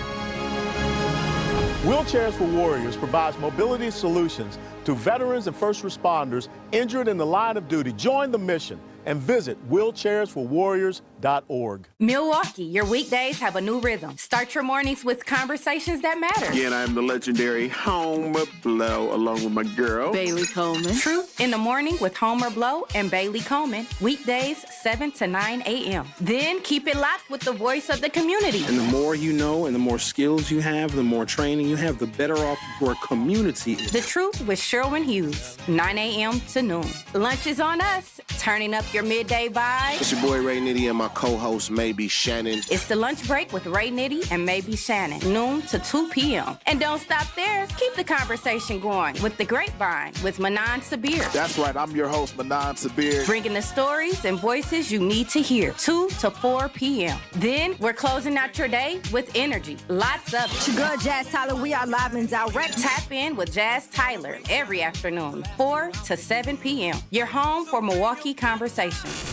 Wheelchairs for Warriors provides mobility solutions to veterans and first responders injured in the line of duty. Join the mission and visit wheelchairsforwarriors.org. Milwaukee, your weekdays have a new rhythm. Start your mornings with conversations that matter. Again, I'm the legendary Homer Blow, along with my girl, Bailey Coleman. Truth in the Morning with Homer Blow and Bailey Coleman. Weekdays, 7 to 9 a.m. Then keep it locked with the voice of the community. And the more you know and the more skills you have, the more training you have, the better off your community is. The Truth with Sherwin Hughes, 9 a.m. to noon. Lunch is on us. Turning up your midday vibe. It's your boy Ray Nitty and my co-host Maybe Shannon. It's the lunch break with Ray Nitty and Maybe Shannon, noon to 2 p.m. And don't stop there. Keep the conversation going with The Grapevine with Manan Sabir. That's right, I'm your host, Manan Sabir. Bringing the stories and voices you need to hear, 2 to 4 p.m. Then we're closing out your day with energy. Lots of it. It's your girl, Jazz Tyler. We are live and direct. Tap in with Jazz Tyler every afternoon, 4 to 7 p.m. Your home for Milwaukee conversations.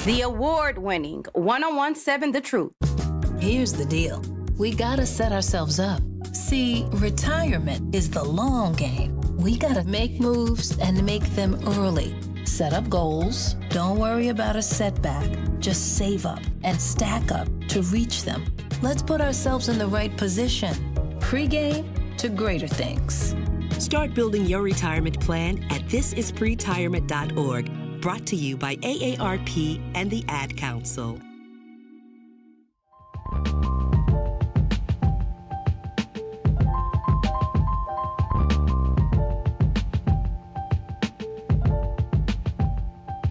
The award-winning 1017 The Truth. Here's the deal. We gotta set ourselves up. See, retirement is the long game. We gotta make moves and make them early. Set up goals. Don't worry about a setback. Just save up and stack up to reach them. Let's put ourselves in the right position. Pre-game to greater things. Start building your retirement plan at thisispretirement.org. Brought to you by AARP and the Ad Council.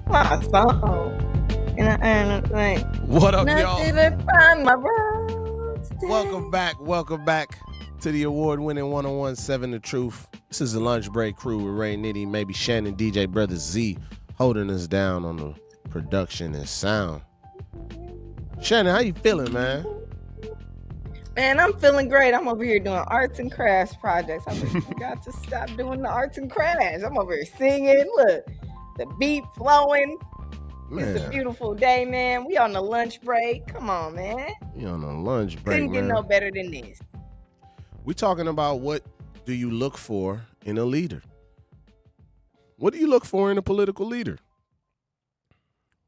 My song. And like, what up, y'all? Find my road today. Welcome back to the award-winning 1017 The Truth. This is the Lunch Break crew with Ray Nitty, Maybe Shannon, DJ Brother Z, holding us down on the production and sound. Shannon, how you feeling, man? Man, I'm feeling great. I'm over here doing arts and crafts projects. I got to stop doing the arts and crafts. I'm over here singing. Look, the beat flowing. Man. It's a beautiful day, man. We on the lunch break. Come on, man. You on a lunch break, Couldn't get man. no better than this. We talking about what do you look for in a leader? What do you look for in a political leader?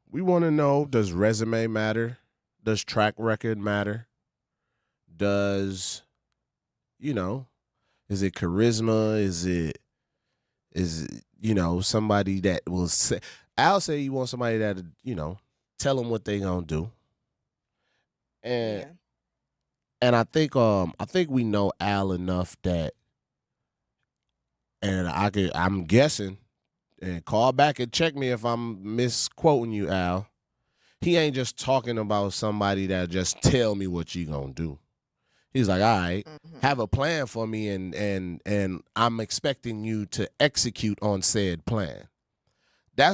We want to know, does resume matter? Does track record matter? Does, is it charisma? Is it, somebody that will say, I'll say you want somebody that, tell them what they gonna do. And I think we know Al enough that, and I'm guessing, and call back and check me if I'm misquoting you, Al. He ain't just talking about somebody that just tell me what you gonna do. He's like, all right, have a plan for me, and I'm expecting you to execute on said plan. Al,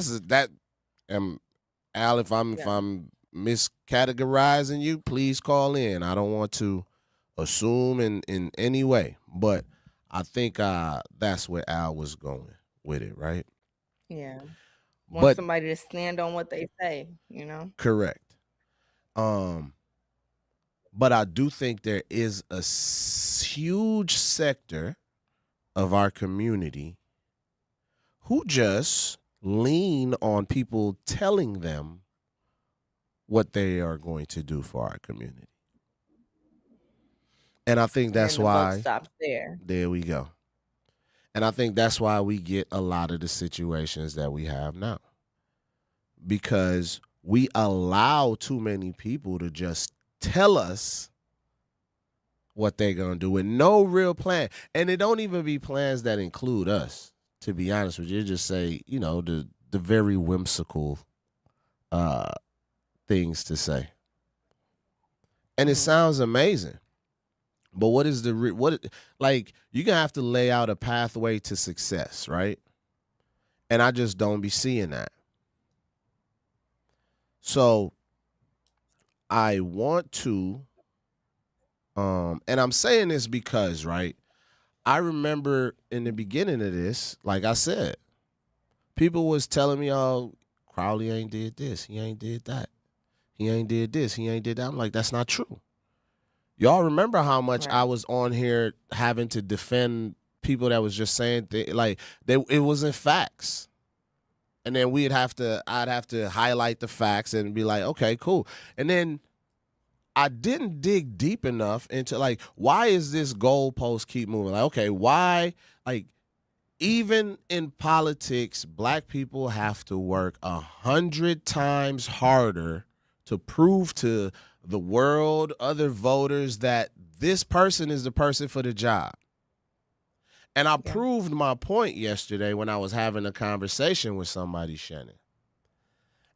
if I'm miscategorizing you, please call in. I don't want to assume in any way, but I think that's where Al was going with it, right? Yeah. Want somebody to stand on what they say, Correct. But I do think there is a huge sector of our community who just lean on people telling them what they are going to do for our community. And I think that's why. Stops there. There we go. And I think that's why we get a lot of the situations that we have now. Because we allow too many people to just tell us what they're going to do with no real plan. And it don't even be plans that include us, to be honest with you. You just say, the very whimsical things to say. And it sounds amazing. But what is you're going to have to lay out a pathway to success, right? And I just don't be seeing that. So I want to, and I'm saying this because, right, I remember in the beginning of this, like I said, people was telling me, oh, Crowley ain't did this, he ain't did that. He ain't did this, he ain't did that. I'm like, that's not true. Y'all remember how much I was on here having to defend people that was just saying it wasn't facts. And then I'd have to highlight the facts and be like, okay, cool. And then I didn't dig deep enough into why is this goalpost keep moving? Like, okay, why? Even in politics, black people have to work 100 times harder to prove to the world, other voters, that this person is the person for the job. And I proved my point yesterday when I was having a conversation with somebody, Shannon.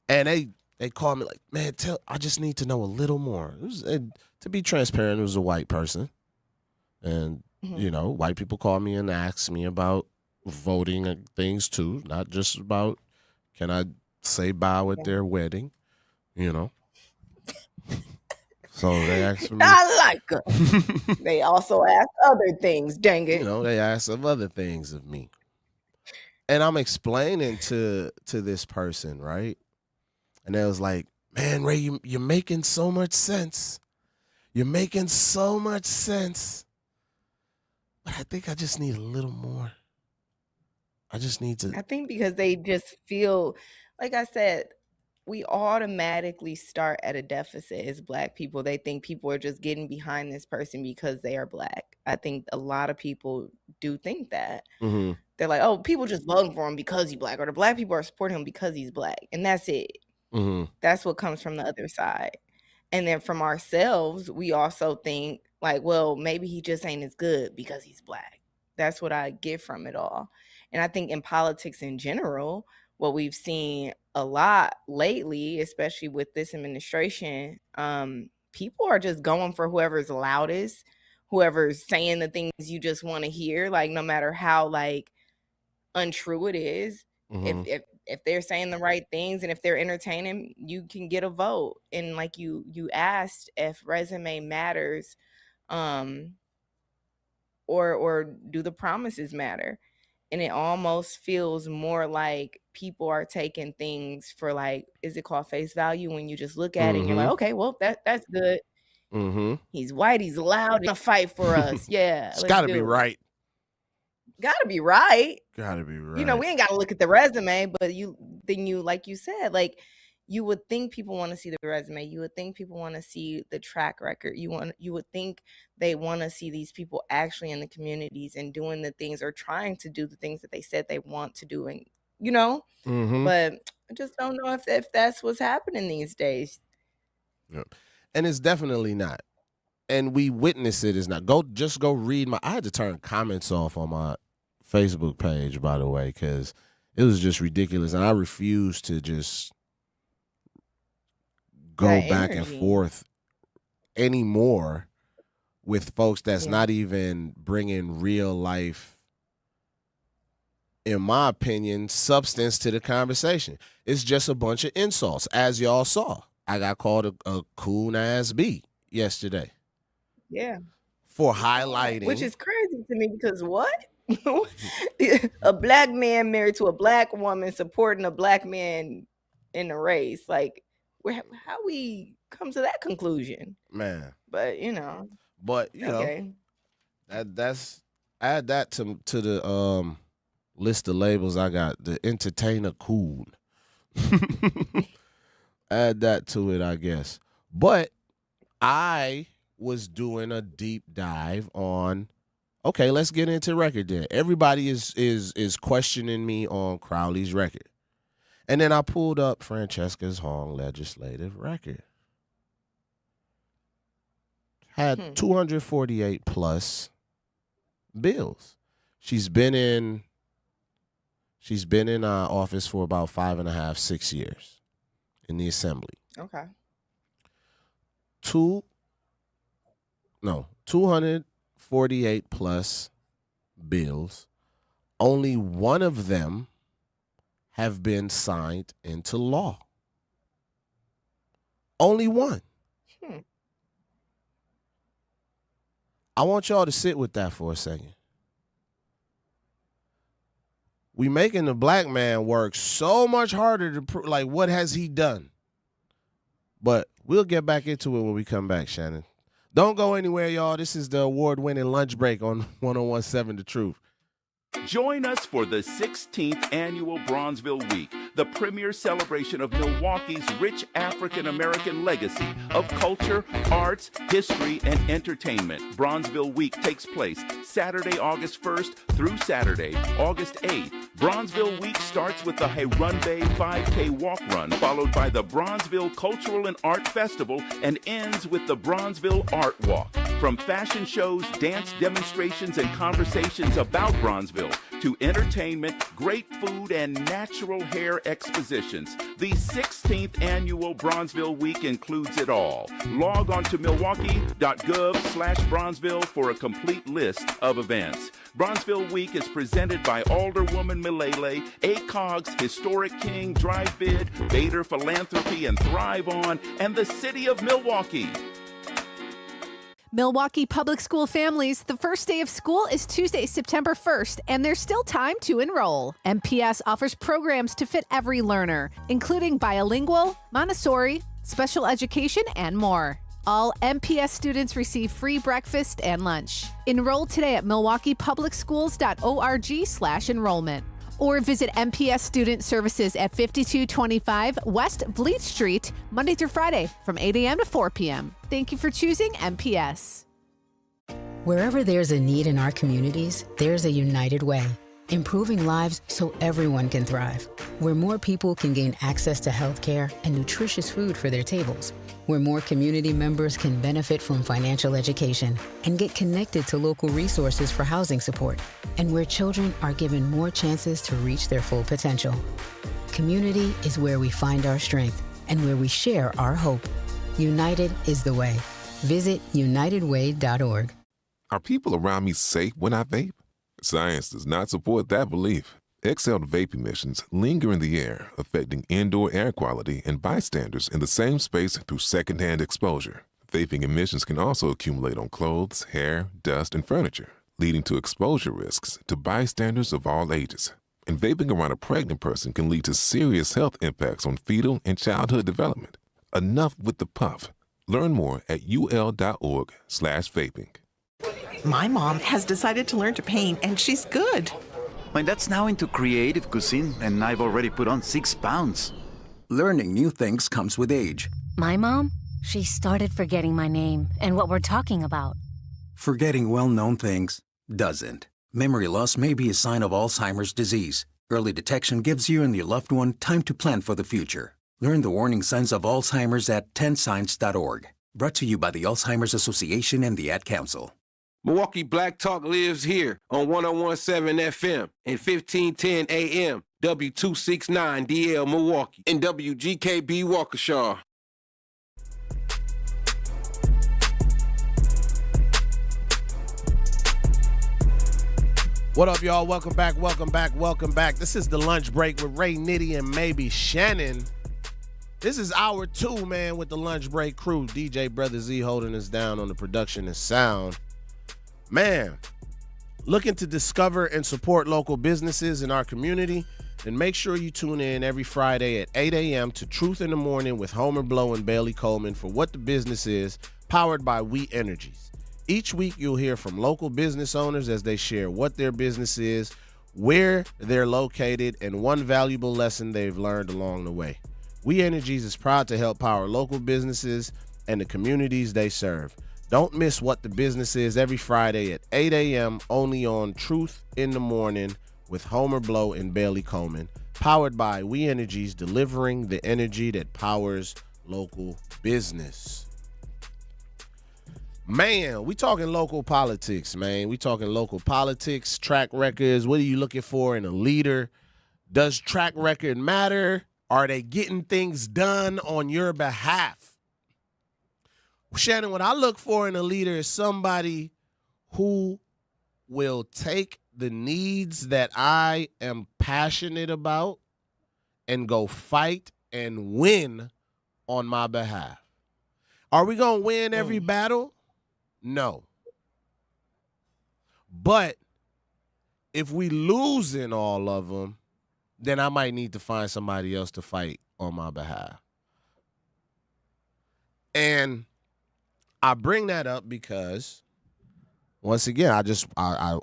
And they called me like, man, I just need to know a little more. To be transparent, it was a white person. And, white people call me and ask me about voting and things too, not just about can I say bye at their wedding, So they asked me. I like her. They also ask other things, dang it. They ask some other things of me. And I'm explaining to this person, right? And they was like, man, Ray, you're making so much sense. You're making so much sense. But I think I just need a little more. I just need to. I think because they just feel, like I said, we automatically start at a deficit as black people. They think people are just getting behind this person because they are black. I think a lot of people do think that. Mm-hmm. They're like, oh, people just voting for him because he's black, or the black people are supporting him because he's black. And that's it. Mm-hmm. That's what comes from the other side. And then from ourselves, we also think well, maybe he just ain't as good because he's black. That's what I get from it all. And I think in politics in general, what we've seen a lot lately, especially with this administration, people are just going for whoever's loudest, whoever's saying the things you just want to hear, no matter how untrue it is. Mm-hmm. if they're saying the right things and if they're entertaining, you can get a vote. And like you asked if resume matters, or do the promises matter? And it almost feels more like people are taking things for, like, is it called face value, when you just look at it and you're like, okay, well, that's good. He's white, he's loud, he's gonna fight for us. Yeah, It's got to be right. Gotta be right. Gotta be right. You know, we ain't gotta look at the resume, but like you said, like, you would think people want to see the resume. You would think people want to see the track record. You would think they want to see these people actually in the communities and doing the things, or trying to do the things that they said they want to do. And, you know, but I just don't know if that's what's happening these days. Yeah. And it's definitely not. And we witness it is not. Just go read I had to turn comments off on my Facebook page, by the way, because it was just ridiculous. And I refuse to just go back and forth anymore with folks that's not even bringing real life, in my opinion, substance to the conversation. It's just a bunch of insults. As y'all saw, I got called a coon-ass B yesterday. Yeah. For highlighting. Which is crazy to me, because what? A black man married to a black woman supporting a black man in a race. Like, how we come to that conclusion? Man. But, you know. But, you know, that's add that to the list of labels I got. The entertainer coon. Add that to it, I guess. But I was doing a deep dive on, okay, let's get into record then. Everybody is questioning me on Crowley's record. And then I pulled up Francesca's Hong legislative record. Had 248 plus bills. She's been in office for about 5.5, 6 years in the assembly. Okay. 248 plus bills. Only one of them have been signed into law. Only one. I want y'all to sit with that for a second. We making the black man work so much harder to prove, like, what has he done? But we'll get back into it when we come back, Shannon. Don't go anywhere, y'all. This is the award-winning lunch break on 101.7 The Truth. Join us for the 16th Annual Bronzeville Week, the premier celebration of Milwaukee's rich African-American legacy of culture, arts, history, and entertainment. Bronzeville Week takes place Saturday, August 1st through Saturday, August 8th. Bronzeville Week starts with the Harambe 5K walk run, followed by the Bronzeville Cultural and Art Festival, and ends with the Bronzeville Art Walk. From fashion shows, dance demonstrations, and conversations about Bronzeville, to entertainment, great food, and natural hair expositions, the 16th Annual Bronzeville Week includes it all. Log on to milwaukee.gov/Bronzeville for a complete list of events. Bronzeville Week is presented by Alderwoman Milele, ACOG's Historic King, Drive Bid, Bader Philanthropy, and Thrive On, and the City of Milwaukee. Milwaukee Public School families, the first day of school is Tuesday, September 1st, and there's still time to enroll. MPS offers programs to fit every learner, including bilingual, Montessori, special education, and more. All MPS students receive free breakfast and lunch. Enroll today at milwaukeepublicsschools.org/enrollment. Or visit MPS Student Services at 5225 West Bleeth Street, Monday through Friday from 8 a.m. to 4 p.m. Thank you for choosing MPS. Wherever there's a need in our communities, there's a united way. Improving lives so everyone can thrive. Where more people can gain access to health care and nutritious food for their tables. Where more community members can benefit from financial education and get connected to local resources for housing support. And where children are given more chances to reach their full potential. Community is where we find our strength and where we share our hope. United is the way. Visit unitedway.org. Are people around me safe when I vape? Science does not support that belief. Exhaled vape emissions linger in the air, affecting indoor air quality and bystanders in the same space through secondhand exposure. Vaping emissions can also accumulate on clothes, hair, dust, and furniture, leading to exposure risks to bystanders of all ages. And vaping around a pregnant person can lead to serious health impacts on fetal and childhood development. Enough with the puff. Learn more at ul.org/vaping. My mom has decided to learn to paint, and she's good. My dad's now into creative cuisine, and I've already put on 6 pounds. Learning new things comes with age. My mom, she started forgetting my name and what we're talking about. Forgetting well-known things doesn't. Memory loss may be a sign of Alzheimer's disease. Early detection gives you and your loved one time to plan for the future. Learn the warning signs of Alzheimer's at 10signs.org. Brought to you by the Alzheimer's Association and the Ad Council. Milwaukee Black Talk lives here on 101.7 FM and 1510 AM, W269DL Milwaukee, and WGKB Waukesha. What up, y'all? Welcome back. This is The Lunch Break with Ray Nitty and maybe Shannon. This is hour 2, man, with The Lunch Break crew. DJ Brother Z holding us down on the production and sound. Man, looking to discover and support local businesses in our community? Then make sure you tune in every Friday at 8 a.m. to Truth in the Morning with Homer Blow and Bailey Coleman for What the Business Is, powered by We Energies. Each week, you'll hear from local business owners as they share what their business is, where they're located, and one valuable lesson they've learned along the way. We Energies is proud to help power local businesses and the communities they serve. Don't miss What the Business Is every Friday at 8 a.m. only on Truth in the Morning with Homer Blow and Bailey Coleman, powered by We Energies, delivering the energy that powers local business. Man, we talking local politics, man. We talking local politics, track records. What are you looking for in a leader? Does track record matter? Are they getting things done on your behalf? Shannon, what I look for in a leader is somebody who will take the needs that I am passionate about and go fight and win on my behalf. Are we going to win every battle? No. But if we lose in all of them, then I might need to find somebody else to fight on my behalf. And I bring that up because, once again, I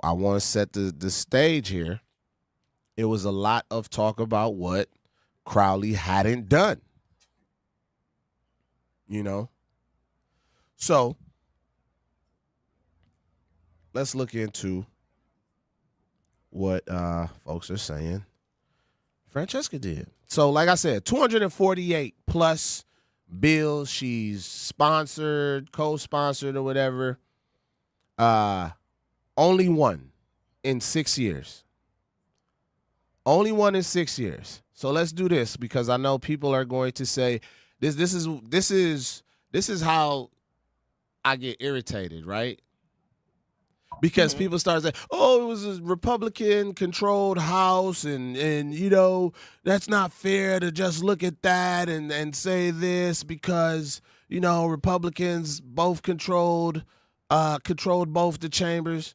want to set the stage here. It was a lot of talk about what Crowley hadn't done. You know? So, let's look into what folks are saying Francesca did. So, like I said, 248 plus bills she's sponsored, co-sponsored, or whatever. Only one in 6 years. Only one in 6 years. So let's do this, because I know people are going to say this is how I get irritated, right? Because people start saying, oh, it was a Republican-controlled House, and you know, that's not fair to just look at that and say this because, you know, Republicans both controlled both the chambers.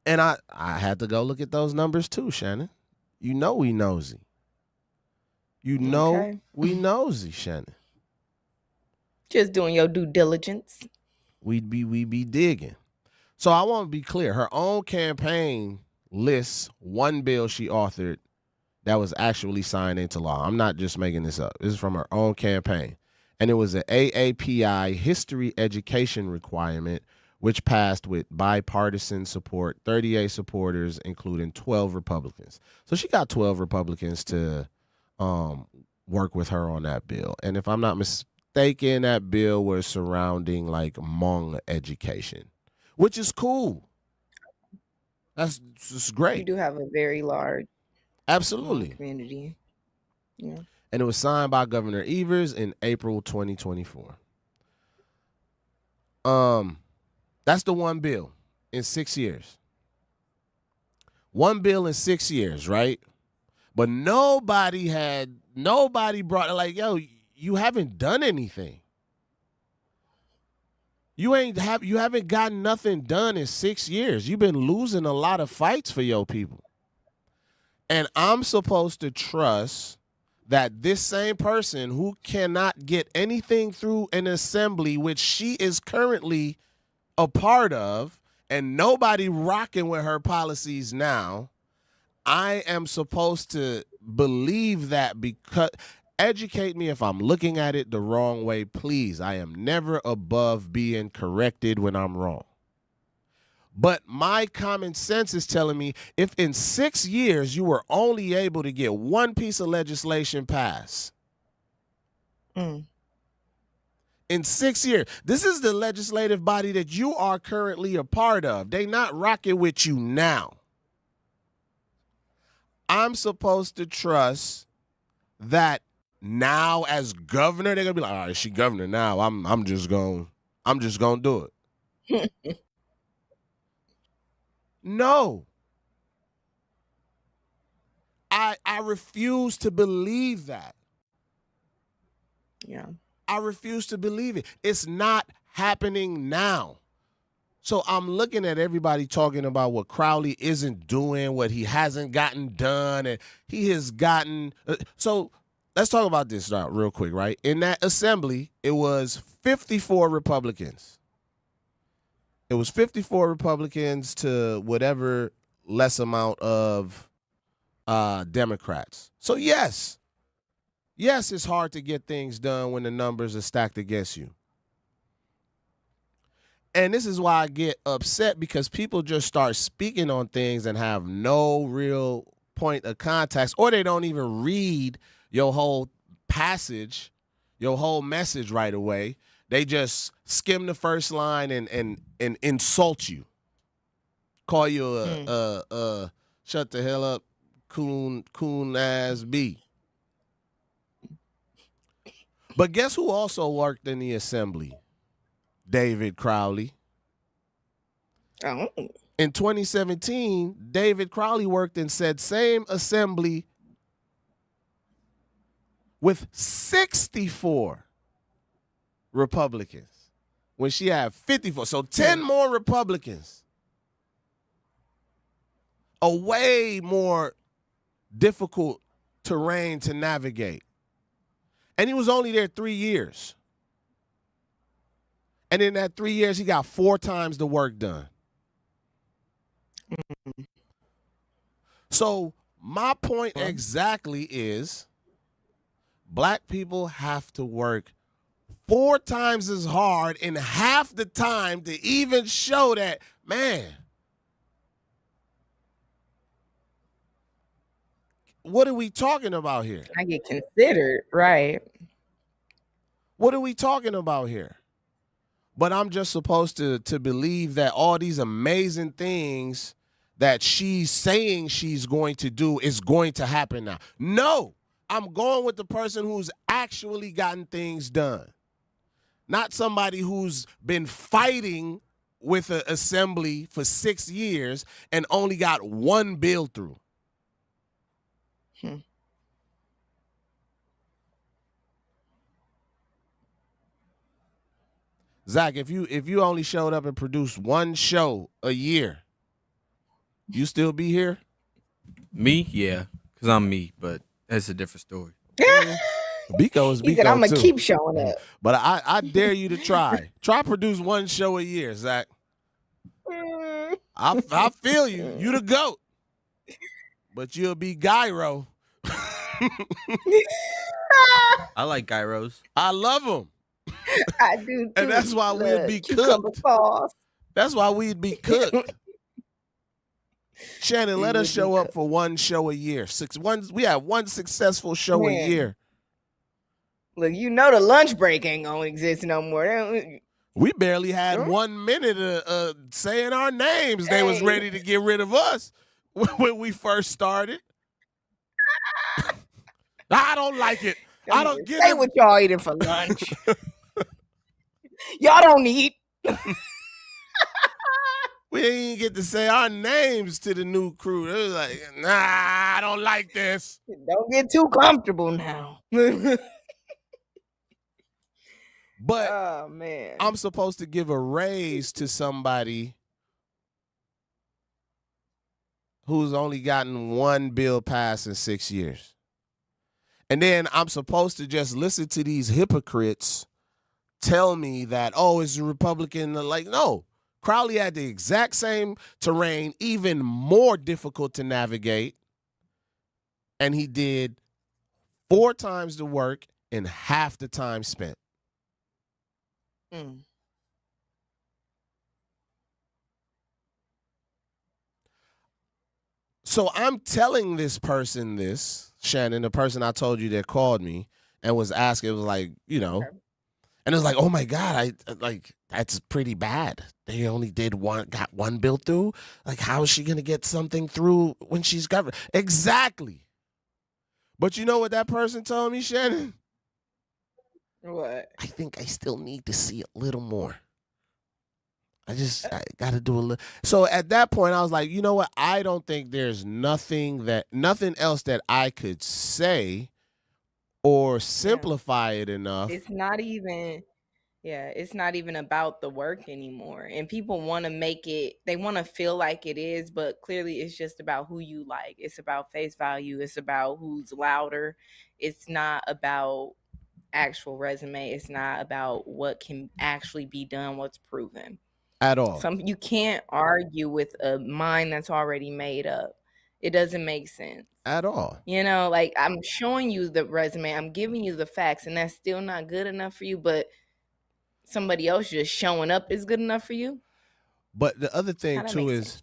And I had to go look at those numbers too, Shannon. You know we nosy. You know we nosy, Shannon. Just doing your due diligence. We be digging. So I want to be clear. Her own campaign lists one bill she authored that was actually signed into law. I'm not just making this up. This is from her own campaign. And it was an AAPI history education requirement, which passed with bipartisan support, 38 supporters, including 12 Republicans. So she got 12 Republicans to work with her on that bill. And if I'm not mistaken, that bill was surrounding like Hmong education, which is cool. That's just great. You do have a very large absolutely community. Yeah. And it was signed by Governor Evers in April 2024. That's the one bill in 6 years. 1 bill in 6 years, right? But nobody brought, like, yo, you haven't done anything. You haven't gotten nothing done in 6 years. You've been losing a lot of fights for your people. And I'm supposed to trust that this same person who cannot get anything through an assembly, which she is currently a part of, and nobody rocking with her policies now, I am supposed to believe that because educate me if I'm looking at it the wrong way, please. I am never above being corrected when I'm wrong. But my common sense is telling me if in 6 years you were only able to get one piece of legislation passed, in 6 years, this is the legislative body that you are currently a part of. They not rocking with you now. I'm supposed to trust that now as governor, they're gonna be like, all right, she governor now. I'm just gonna do it. No. I refuse to believe that. Yeah. I refuse to believe it. It's not happening now. So I'm looking at everybody talking about what Crowley isn't doing, what he hasn't gotten done, and he has gotten. So let's talk about this real quick, right? In that assembly, it was 54 Republicans. It was 54 Republicans to whatever less amount of Democrats. So yes, it's hard to get things done when the numbers are stacked against you. And this is why I get upset, because people just start speaking on things and have no real point of context, or they don't even read your whole passage, your whole message right away. They just skim the first line and insult you. Call you a shut the hell up, coon ass B. But guess who also worked in the assembly? David Crowley. Oh. In 2017, David Crowley worked in said same assembly with 64 Republicans when she had 54. So 10 more Republicans. A way more difficult terrain to navigate. And he was only there 3 years. And in that 3 years, he got 4 times the work done. So my point exactly is black people have to work 4 times as hard in half the time to even show that, man, what are we talking about here? I get considered, right? What are we talking about here? But I'm just supposed to believe that all these amazing things that she's saying she's going to do is going to happen now. No, I'm going with the person who's actually gotten things done. Not somebody who's been fighting with an assembly for 6 years and only got one bill through. Zach, if you only showed up and produced one show a year, you still be here? Me? Yeah, because I'm me, but that's a different story. Biko is Biko, He said, I'm going too. to keep showing up. But I dare you to try. Try produce one show a year, Zach. I feel you. You the GOAT. But you'll be gyro. I like gyros. I love them. I do too. And that's why we'd be cucumber cooked. sauce. That's why we'd be cooked. Shannon, let us show up for one show a year. We have one successful show a year. Look, you know the lunch break ain't gonna exist no more. We barely had 1 minute of saying our names. They was ready to get rid of us when we first started. I don't like it. I don't get it. Say what y'all eating for lunch. Y'all don't eat. We didn't even get to say our names to the new crew. They was like, nah, I don't like this. Don't get too comfortable now. But oh man, I'm supposed to give a raise to somebody who's only gotten one bill passed in 6 years. And then I'm supposed to just listen to these hypocrites tell me that, oh, it's a Republican. Like, no. Crowley had the exact same terrain, even more difficult to navigate. And he did 4 times the work in half the time spent. So I'm telling this person this, Shannon, the person I told you that called me and was asking, it was like, and it was like, oh my God, that's pretty bad. They only got one bill through. Like, how is she gonna get something through when she's governor? Exactly. But you know what that person told me, Shannon? What? I think I still need to see a little more. I got to do a little. So at that point, I was like, you know what? I don't think there's nothing else that I could say or simplify it enough. It's not even about the work anymore. And people want to make it, they want to feel like it is, but clearly it's just about who you like. It's about face value. It's about who's louder. It's not about actual resume. It's not about what can actually be done, what's proven. At all. You can't argue with a mind that's already made up. It doesn't make sense. At all. Like, I'm showing you the resume. I'm giving you the facts, and that's still not good enough for you, but somebody else just showing up is good enough for you. But the other thing too is,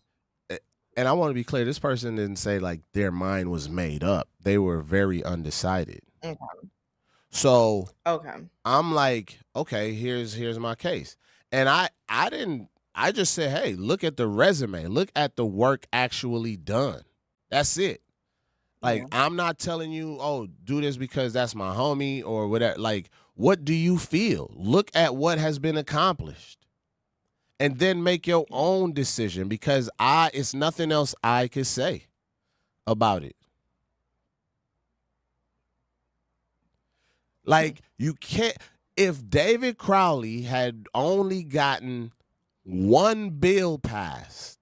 and I want to be clear, this person didn't say like their mind was made up. They were very undecided. Okay. So okay, I'm like, okay, here's my case. And I just said, hey, look at the resume. Look at the work actually done. That's it. Like, I'm not telling you, oh, do this because that's my homie or whatever. Like, what do you feel? Look at what has been accomplished. And then make your own decision, because it's nothing else I could say about it. Like, you can't. If David Crowley had only gotten one bill passed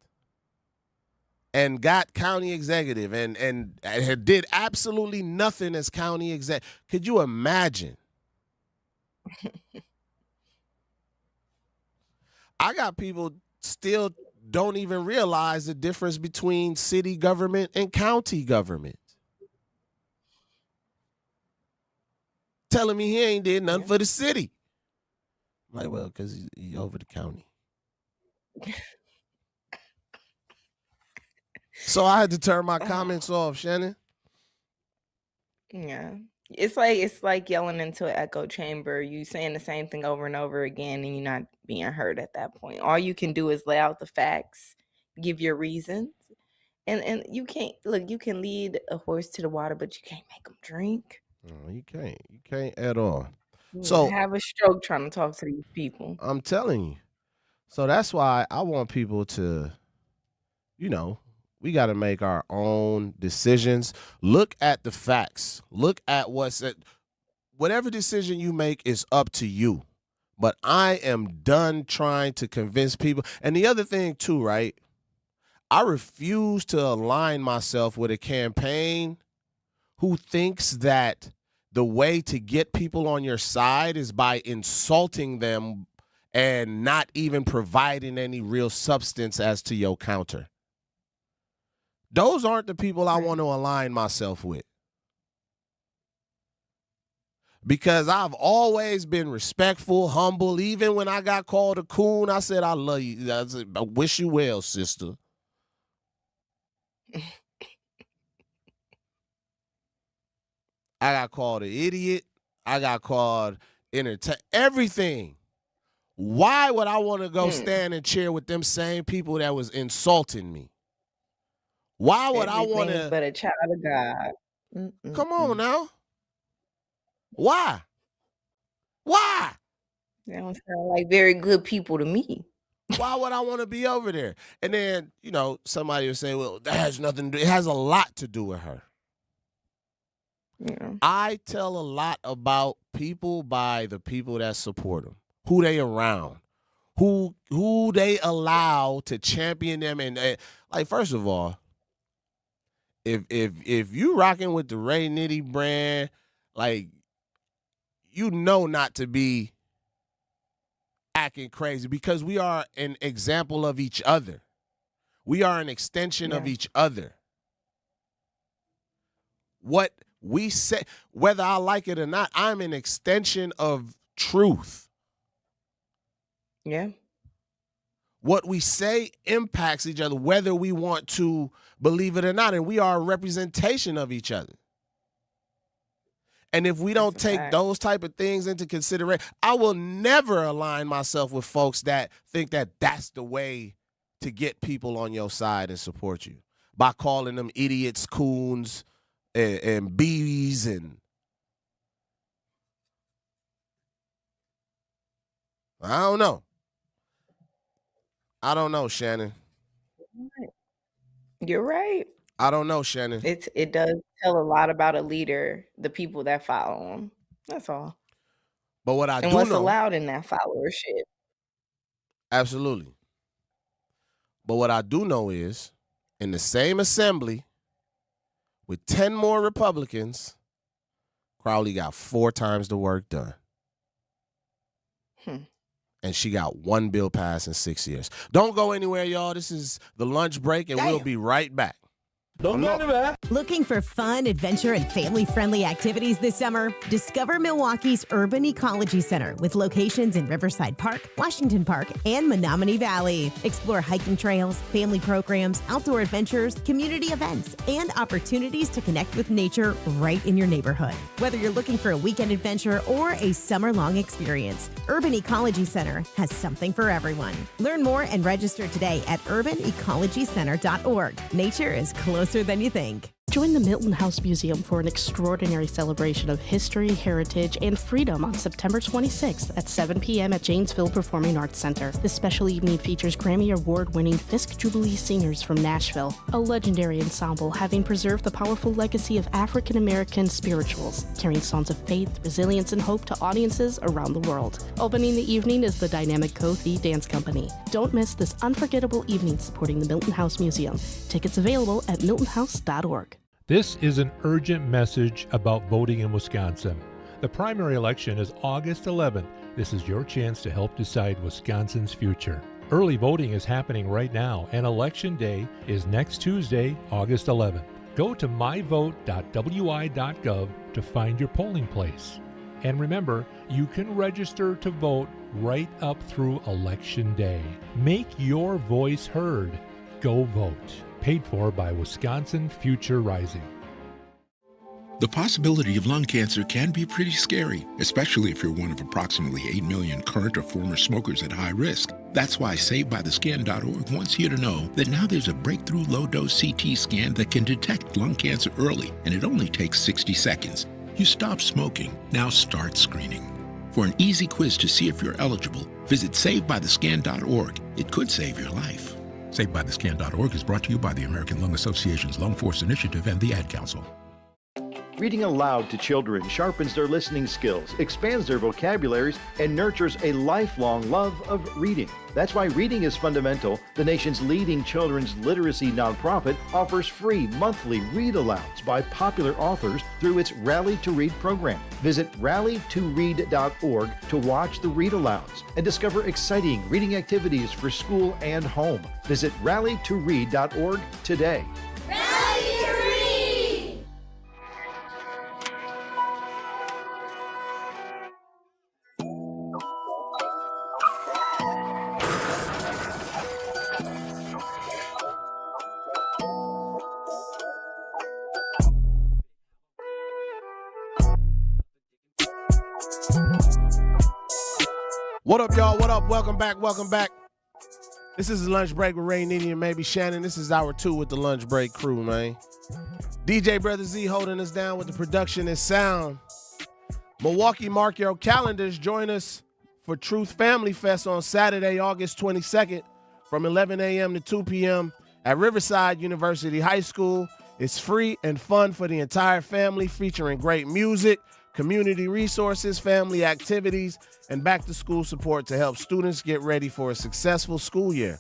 and got county executive and did absolutely nothing as county exec, could you imagine? I got people still don't even realize the difference between city government and county government. Telling me he ain't did nothing for the city. I'm like, well, because he over the county. So I had to turn my comments off, Shannon. Yeah. It's like yelling into an echo chamber. You saying the same thing over and over again, and you're not being heard at that point. All you can do is lay out the facts, give your reasons, and you can't you can lead a horse to the water, but you can't make them drink. No, you can't. You can't at all. So have a stroke trying to talk to these people. I'm telling you. So that's why I want people to, we got to make our own decisions. Look at the facts. Look at whatever decision you make is up to you. But I am done trying to convince people. And the other thing too, right? I refuse to align myself with a campaign who thinks that the way to get people on your side is by insulting them and not even providing any real substance as to your counter. Those aren't the people I want to align myself with. Because I've always been respectful, humble. Even when I got called a coon, I said, I love you. I said, I wish you well, sister. I got called an idiot. I got called everything. Why would I want to go stand and cheer with them same people that was insulting me? Why would I want to? But a child of God. Come on now. Why? Why? They don't sound like very good people to me. Why would I want to be over there? And then, somebody would say, well, that has nothing to do. It has a lot to do with her. Yeah. I tell a lot about people by the people that support them, who they around, who they allow to champion them. And like, first of all, if you rocking with the Ray Nitty brand, like, not to be acting crazy, because we are an example of each other. We are an extension of each other. What we say, whether I like it or not, I'm an extension of truth. Yeah. What we say impacts each other, whether we want to believe it or not, and we are a representation of each other. And if we don't take those type of things into consideration, I will never align myself with folks that think that that's the way to get people on your side and support you, by calling them idiots, coons, and bees, and I don't know. I don't know, Shannon. You're right. I don't know, Shannon. It does tell a lot about a leader, the people that follow him. That's all. But what I and do what's know, allowed in that followership. Absolutely. But what I do know is, in the same assembly, with 10 more Republicans, Crowley got 4 times the work done. And she got 1 bill passed in 6 years. Don't go anywhere, y'all. This is the lunch break, and we'll be right back. Don't go anywhere. Looking for fun, adventure, and family-friendly activities this summer? Discover Milwaukee's Urban Ecology Center with locations in Riverside Park, Washington Park, and Menominee Valley. Explore hiking trails, family programs, outdoor adventures, community events, and opportunities to connect with nature right in your neighborhood. Whether you're looking for a weekend adventure or a summer-long experience, Urban Ecology Center has something for everyone. Learn more and register today at urbanecologycenter.org. Nature is closer than you think. Join the Milton House Museum for an extraordinary celebration of history, heritage, and freedom on September 26th at 7 p.m. at Janesville Performing Arts Center. This special evening features Grammy Award-winning Fisk Jubilee singers from Nashville, a legendary ensemble having preserved the powerful legacy of African-American spirituals, carrying songs of faith, resilience, and hope to audiences around the world. Opening the evening is the dynamic Kothi Dance Company. Don't miss this unforgettable evening supporting the Milton House Museum. Tickets available at miltonhouse.org. This is an urgent message about voting in Wisconsin. The primary election is August 11th. This is your chance to help decide Wisconsin's future. Early voting is happening right now, and Election Day is next Tuesday, August 11th. Go to myvote.wi.gov to find your polling place. And remember, you can register to vote right up through Election Day. Make your voice heard. Go vote. Paid for by Wisconsin Future Rising. The possibility of lung cancer can be pretty scary, especially if you're one of approximately 8 million current or former smokers at high risk. That's why SaveByTheScan.org wants you to know that now there's a breakthrough low-dose CT scan that can detect lung cancer early, and it only takes 60 seconds. You stop smoking, now start screening. For an easy quiz to see if you're eligible, visit SaveByTheScan.org. It could save your life. SaveByTheScan.org is brought to you by the American Lung Association's Lung Force Initiative and the Ad Council. Reading aloud to children sharpens their listening skills, expands their vocabularies, and nurtures a lifelong love of reading. That's why Reading is Fundamental, the nation's leading children's literacy nonprofit, offers free monthly read-alouds by popular authors through its Rally to Read program. Visit rallytoread.org to watch the read-alouds and discover exciting reading activities for school and home. Visit rallytoread.org today. What up, y'all? What up? Welcome back. Welcome back. This is the Lunch Break with Ray Nitty and maybe Shannon. This is hour 2 with the Lunch Break crew, man. DJ Brother Z holding us down with the production and sound. Milwaukee, mark your calendars. Join us for Truth Family Fest on Saturday, August 22nd from 11 a.m. to 2 p.m. at Riverside University High School. It's free and fun for the entire family, featuring great music, community resources, family activities, and back-to-school support to help students get ready for a successful school year.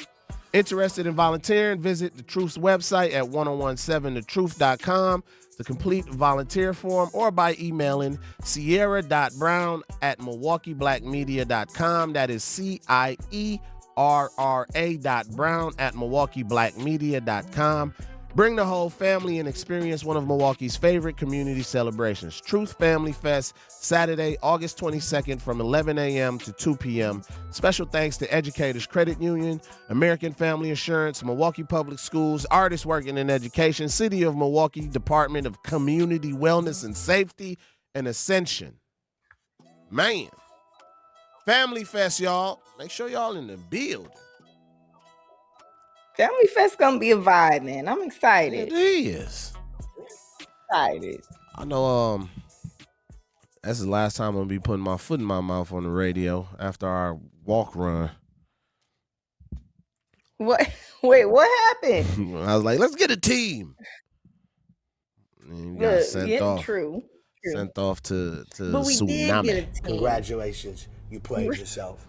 Interested in volunteering, visit the Truth's website at 1017thetruth.com to complete the volunteer form or by emailing sierra.brown@milwaukeeblackmedia.com. That is CIERRA.brown@milwaukeeblackmedia.com. Bring the whole family and experience one of Milwaukee's favorite community celebrations. Truth Family Fest, Saturday, August 22nd from 11 a.m. to 2 p.m. Special thanks to Educators Credit Union, American Family Insurance, Milwaukee Public Schools, Artists Working in Education, City of Milwaukee Department of Community Wellness and Safety, and Ascension. Man, Family Fest, y'all. Make sure y'all in the building. Family Fest gonna be a vibe, man. I'm excited. It is. Excited. I know that's the last time I'm gonna be putting my foot in my mouth on the radio after our walk run. What? Wait, what happened? I was like, let's get a team. And you got sent off. True. Sent off to But we Tsunami. did get a team. Congratulations. You played yourself.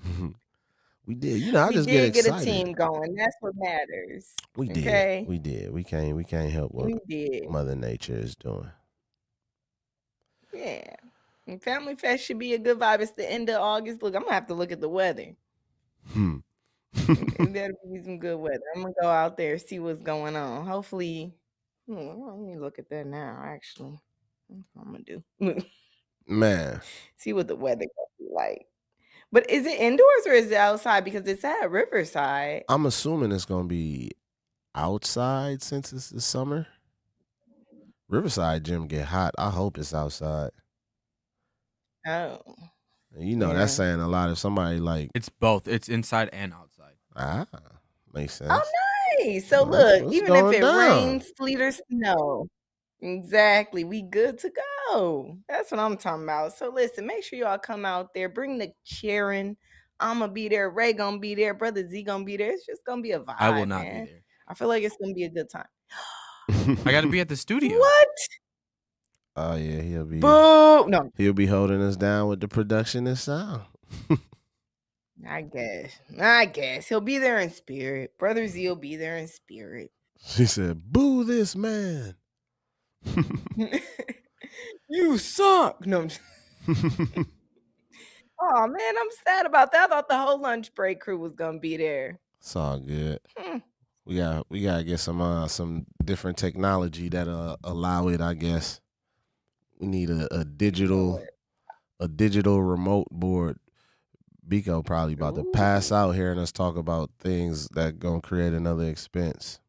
We did. You know, I We just did get get a excited. team going. That's what matters. We did. Okay? We did. We can't help what We did. Mother Nature is doing. Yeah. And Family Fest should be a good vibe. It's the end of August. Look, I'm gonna have to look at the weather. It better be some good weather. I'm gonna go out there, see what's going on. Hopefully, let me look at that now. Actually, that's what I'm gonna do. Man, See what the weather gonna be like. But is it indoors or is it outside? Because it's at Riverside. I'm assuming it's gonna be outside since it's the summer. Riverside gym get hot. I hope it's outside. Oh. You know, that's saying a lot. If somebody like It's both. It's inside and outside. makes sense. Oh, nice. So What's look, even if going it down? rains, sleet, or snow, exactly, we good to go. That's what I'm talking about. So listen, make sure y'all come out there. Bring the cheering. I'm gonna be there. Ray gonna be there. Brother Z gonna be there. It's just gonna be a vibe. I will not man. be there. I feel like it's gonna be a good time. I got to be at the studio. What? Oh yeah, Boo! No, he'll be holding us down with the production and sound. I guess he'll be there in spirit. Brother Z will be there in spirit. She said, "Boo this man." You suck. No. Oh man, I'm sad about that. I thought the whole lunch break crew was gonna be there. It's all good. We gotta get some different technology that'll allow it. I guess we need a digital remote board. Biko probably about to pass out hearing us talk about things that gonna create another expense.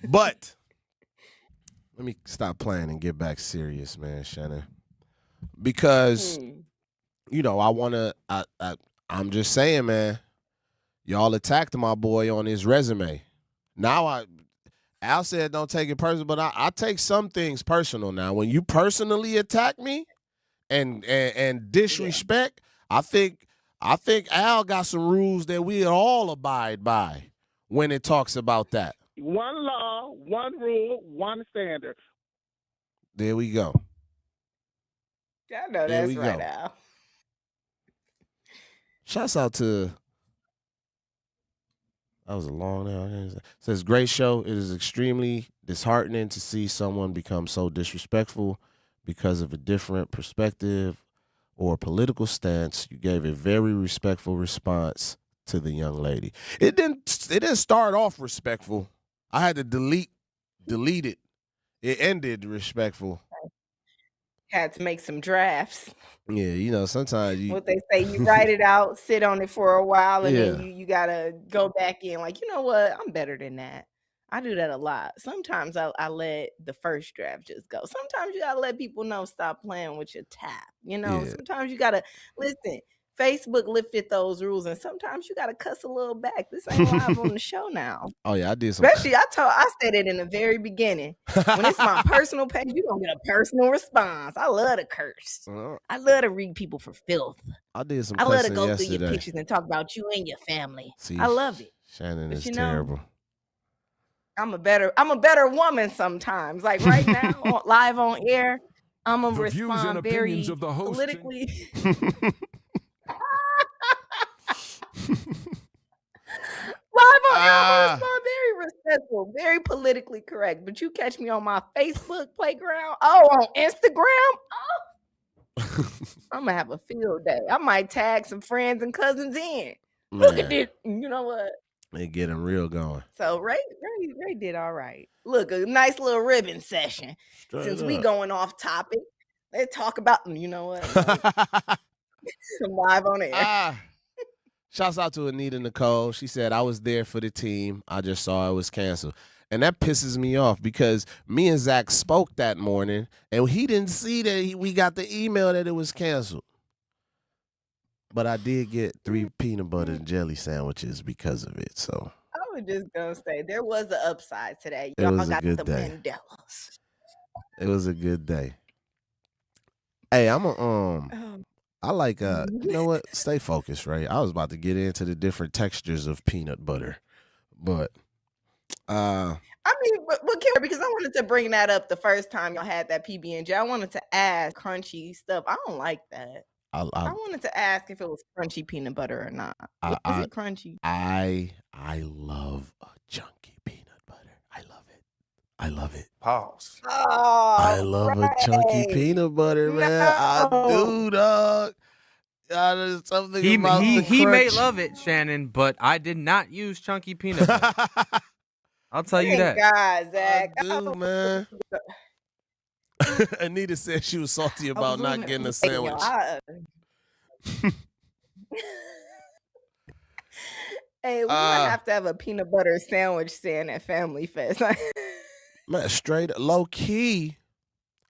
But let me stop playing and get back serious, man, Shannon. Because you know, I'm just saying, man, y'all attacked my boy on his resume. Now Al said don't take it personal, but I take some things personal now. When you personally attack me and disrespect, I think Al got some rules that we all abide by when it talks about that. One law, one rule, one standard. There we go. I know There that's we right, go. Al. Shouts out to, that was a long name. It says, great show. It is extremely disheartening to see someone become so disrespectful because of a different perspective or political stance. You gave a very respectful response to the young lady. It didn't start off respectful. I had to delete it. It ended respectful. Had to make some drafts. Yeah, you know, sometimes you What they say, you write it out, sit on it for a while, and Yeah. then you gotta go back in. Like, you know what? I'm better than that. I do that a lot. Sometimes I let the first draft just go. Sometimes you gotta let people know stop playing with your tap. You know, Yeah. sometimes you gotta listen. Facebook lifted those rules, and sometimes you gotta cuss a little back. This ain't live on the show now. Oh yeah, I did some. Especially, I said it in the very beginning. When it's my personal page, you gonna get a personal response. I love to curse. I love to read people for filth. I did some. I love to cussing go yesterday. through your pictures and talk about you and your family. See, I love it. Shannon But is you know, terrible. I'm a better woman sometimes. Like right now, live on air, I'm gonna respond very politically. Live on air, I'm gonna respond very respectful, very politically correct. But you catch me on my Facebook playground, on Instagram, I'm gonna have a field day. I might tag some friends and cousins in. Look at this. You know what? They get him real going. So Ray did all right. Look, a nice little ribbon session. Straight Since we up. going off topic, let's talk about, you know what? Some live on air. Shouts out to Anita Nicole. She said, I was there for the team. I just saw it was canceled. And that pisses me off because me and Zach spoke that morning, and he didn't see that we got the email that it was canceled. But I did get 3 peanut butter and jelly sandwiches because of it. So I was just gonna say there was an upside today. It Y'all was a got good the day. Mandelas. it was a good day. Hey, I'm a I like you know what? Stay focused, right? I was about to get into the different textures of peanut butter, but I mean, but Kara, because I wanted to bring that up the first time y'all had that PB&J. I wanted to ask crunchy stuff. I don't like that. I wanted to ask if it was crunchy peanut butter or not. Is it crunchy? I love a chunky peanut butter. I love it. Pause. Oh, I love a chunky peanut butter, man. I do, dog. There's something about the He may crunch. love it, Shannon, but I did not use chunky peanut butter. I'll tell you that. Thank God, Zach. I do, man. Anita said she was salty about not getting a sandwich. Hey, we might have to have a peanut butter sandwich stand at Family Fest. Man, straight low key.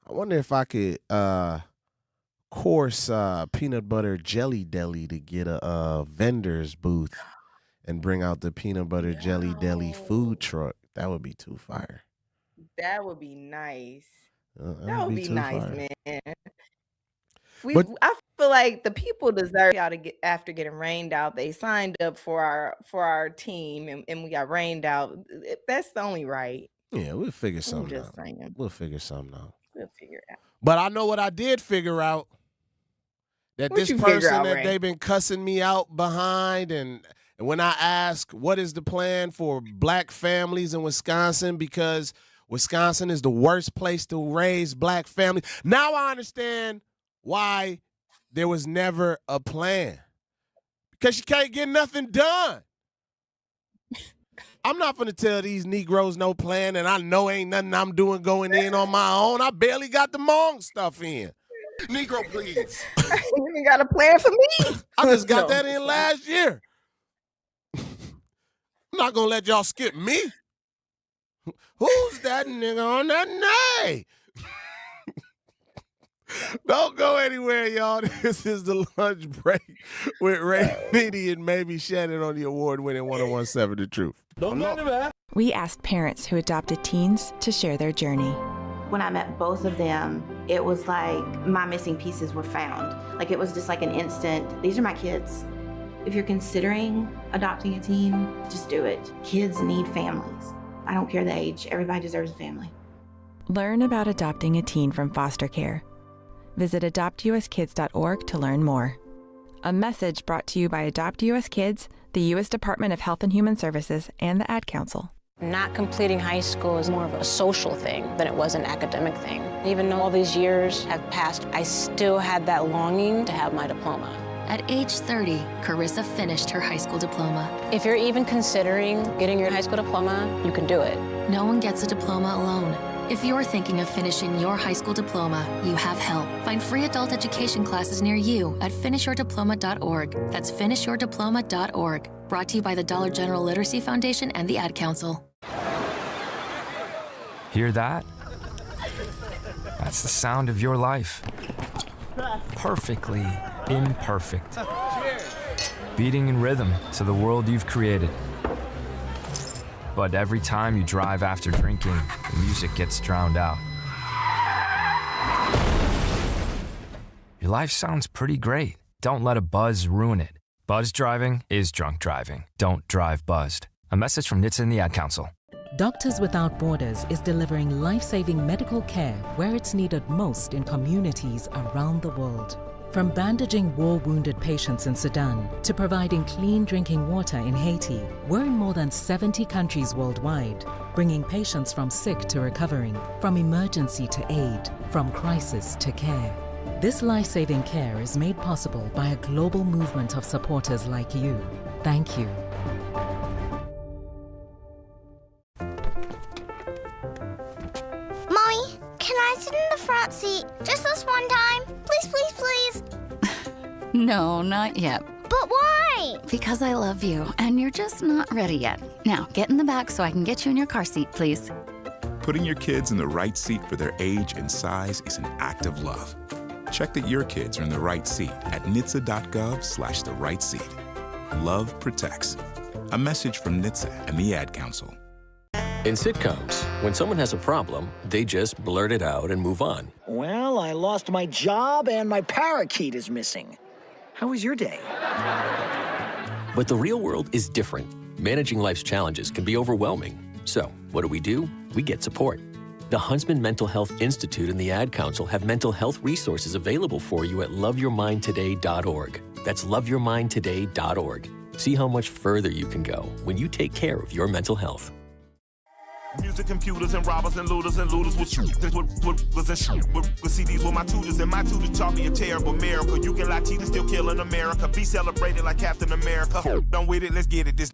I wonder if I could course peanut butter jelly deli to get a vendor's booth and bring out the peanut butter jelly deli food truck. That would be too fire. That would be nice. That would be too nice, fire. man. But- I feel like the people deserve y'all to get after getting rained out. They signed up for our team and we got rained out. That's the only right. Yeah, we'll figure something just out. saying. We'll figure something out. We'll figure it out. But I know what I did figure out. That What this you figure person out, that Ray? they've been cussing me out behind, and when I ask what is the plan for black families in Wisconsin, because Wisconsin is the worst place to raise black families. Now I understand why there was never a plan. Because you can't get nothing done. I'm not going to tell these Negroes no plan, and I know ain't nothing I'm doing going in on my own. I barely got the Hmong stuff in. Negro, please. You ain't got a plan for me. I just got No. that in last year. I'm not going to let y'all skip me. Who's that nigga on that nay? Don't go anywhere, y'all. This is the lunch break with Ray Meady and maybe Shannon on the award-winning 101.7 The Truth. We asked parents who adopted teens to share their journey. When I met both of them, it was like my missing pieces were found. Like it was just like an instant, these are my kids. If you're considering adopting a teen, just do it. Kids need families. I don't care the age, everybody deserves a family. Learn about adopting a teen from foster care. Visit adoptuskids.org to learn more. A message brought to you by Adopt US Kids, the U.S. Department of Health and Human Services, and the Ad Council. Not completing high school is more of a social thing than it was an academic thing. Even though all these years have passed, I still had that longing to have my diploma. At age 30, Carissa finished her high school diploma. If you're even considering getting your high school diploma, you can do it. No one gets a diploma alone. If you're thinking of finishing your high school diploma, you have help. Find free adult education classes near you at finishyourdiploma.org. That's finishyourdiploma.org. Brought to you by the Dollar General Literacy Foundation and the Ad Council. Hear that? That's the sound of your life. Perfectly imperfect. beating in rhythm to the world you've created. But every time you drive after drinking, the music gets drowned out. Your life sounds pretty great. Don't let a buzz ruin it. Buzz driving is drunk driving. Don't drive buzzed. A message from NHTSA and the Ad Council. Doctors Without Borders is delivering life-saving medical care where it's needed most in communities around the world. From bandaging war-wounded patients in Sudan to providing clean drinking water in Haiti, we're in more than 70 countries worldwide, bringing patients from sick to recovering, from emergency to aid, from crisis to care. This life-saving care is made possible by a global movement of supporters like you. Thank you. Mommy, can I sit in the front seat just this one time? Please, please, please. No, not yet. But why? Because I love you, and you're just not ready yet. Now, get in the back so I can get you in your car seat, please. Putting your kids in the right seat for their age and size is an act of love. Check that your kids are in the right seat at nhtsa.gov/the right seat. Love protects. A message from NHTSA and the Ad Council. In sitcoms, when someone has a problem, they just blurt it out and move on. Well, I lost my job and my parakeet is missing. How was your day? But the real world is different. Managing life's challenges can be overwhelming. So, what do? We get support. The Huntsman Mental Health Institute and the Ad Council have mental health resources available for you at loveyourmindtoday.org. That's loveyourmindtoday.org. See how much further you can go when you take care of your mental health. Music computers and robbers and looters with shooters with CDs with my tutors, and my tutors taught me a terrible miracle. You can lie, cheat, and still kill in America. Be celebrated like Captain America. Done with it, let's get it. This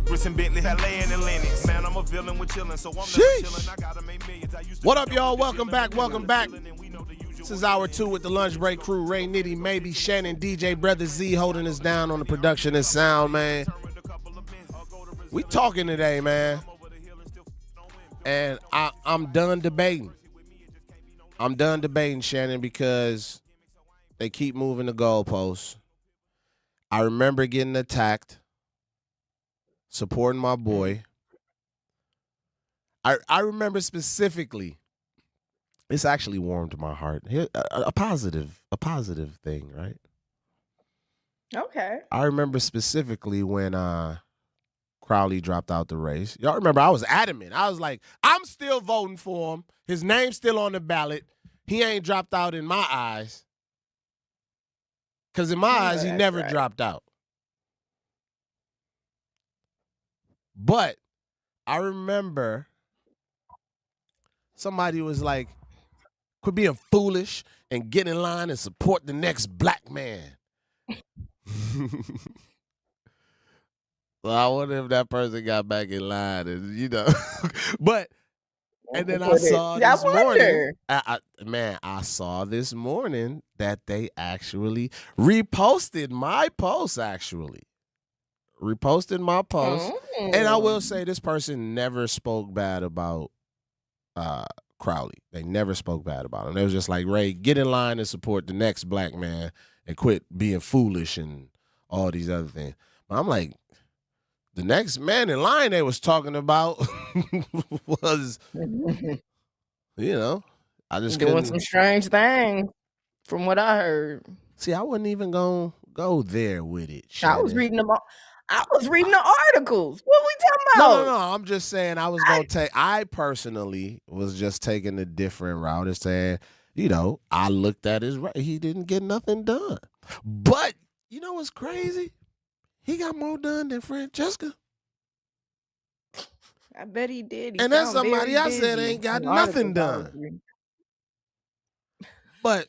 Chris and Bentley, Halayan and Lennox. Man, I'm a villain with chillin', so I'm never chillin'. I gotta make millions. What up, y'all? Welcome back. This is hour 2 with the Lunch Break crew. Ray Nitty, Maybe Shannon, DJ Brother Z holding us down on the production and sound, man. We talking today, man. And I'm done debating. Shannon, because they keep moving the goalposts. I remember getting attacked, supporting my boy. I remember specifically, this actually warmed my heart. A positive thing, right? Okay. I remember specifically when Crowley dropped out the race. Y'all remember I was adamant. I was like, I'm still voting for him. His name's still on the ballot. He ain't dropped out in my eyes. Because in my eyes, he never dropped out. But I remember somebody was like, quit being foolish and get in line and support the next black man. Well, I wonder if that person got back in line, and but and then I saw this morning. I saw this morning that they actually reposted my post. And I will say this person never spoke bad about Crowley. They never spoke bad about him. They was just like, Ray, get in line and support the next black man and quit being foolish and all these other things. But I'm like, the next man in line they was talking about was, I just doing some strange things from what I heard. See, I wasn't even gonna go there with it. Shannon. I was reading the articles. What we talking about? No. I'm just saying I personally was just taking a different route and saying, I looked at his right. He didn't get nothing done. But you know what's crazy? He got more done than Francesca. I bet he did. And that's somebody I said ain't got nothing done. But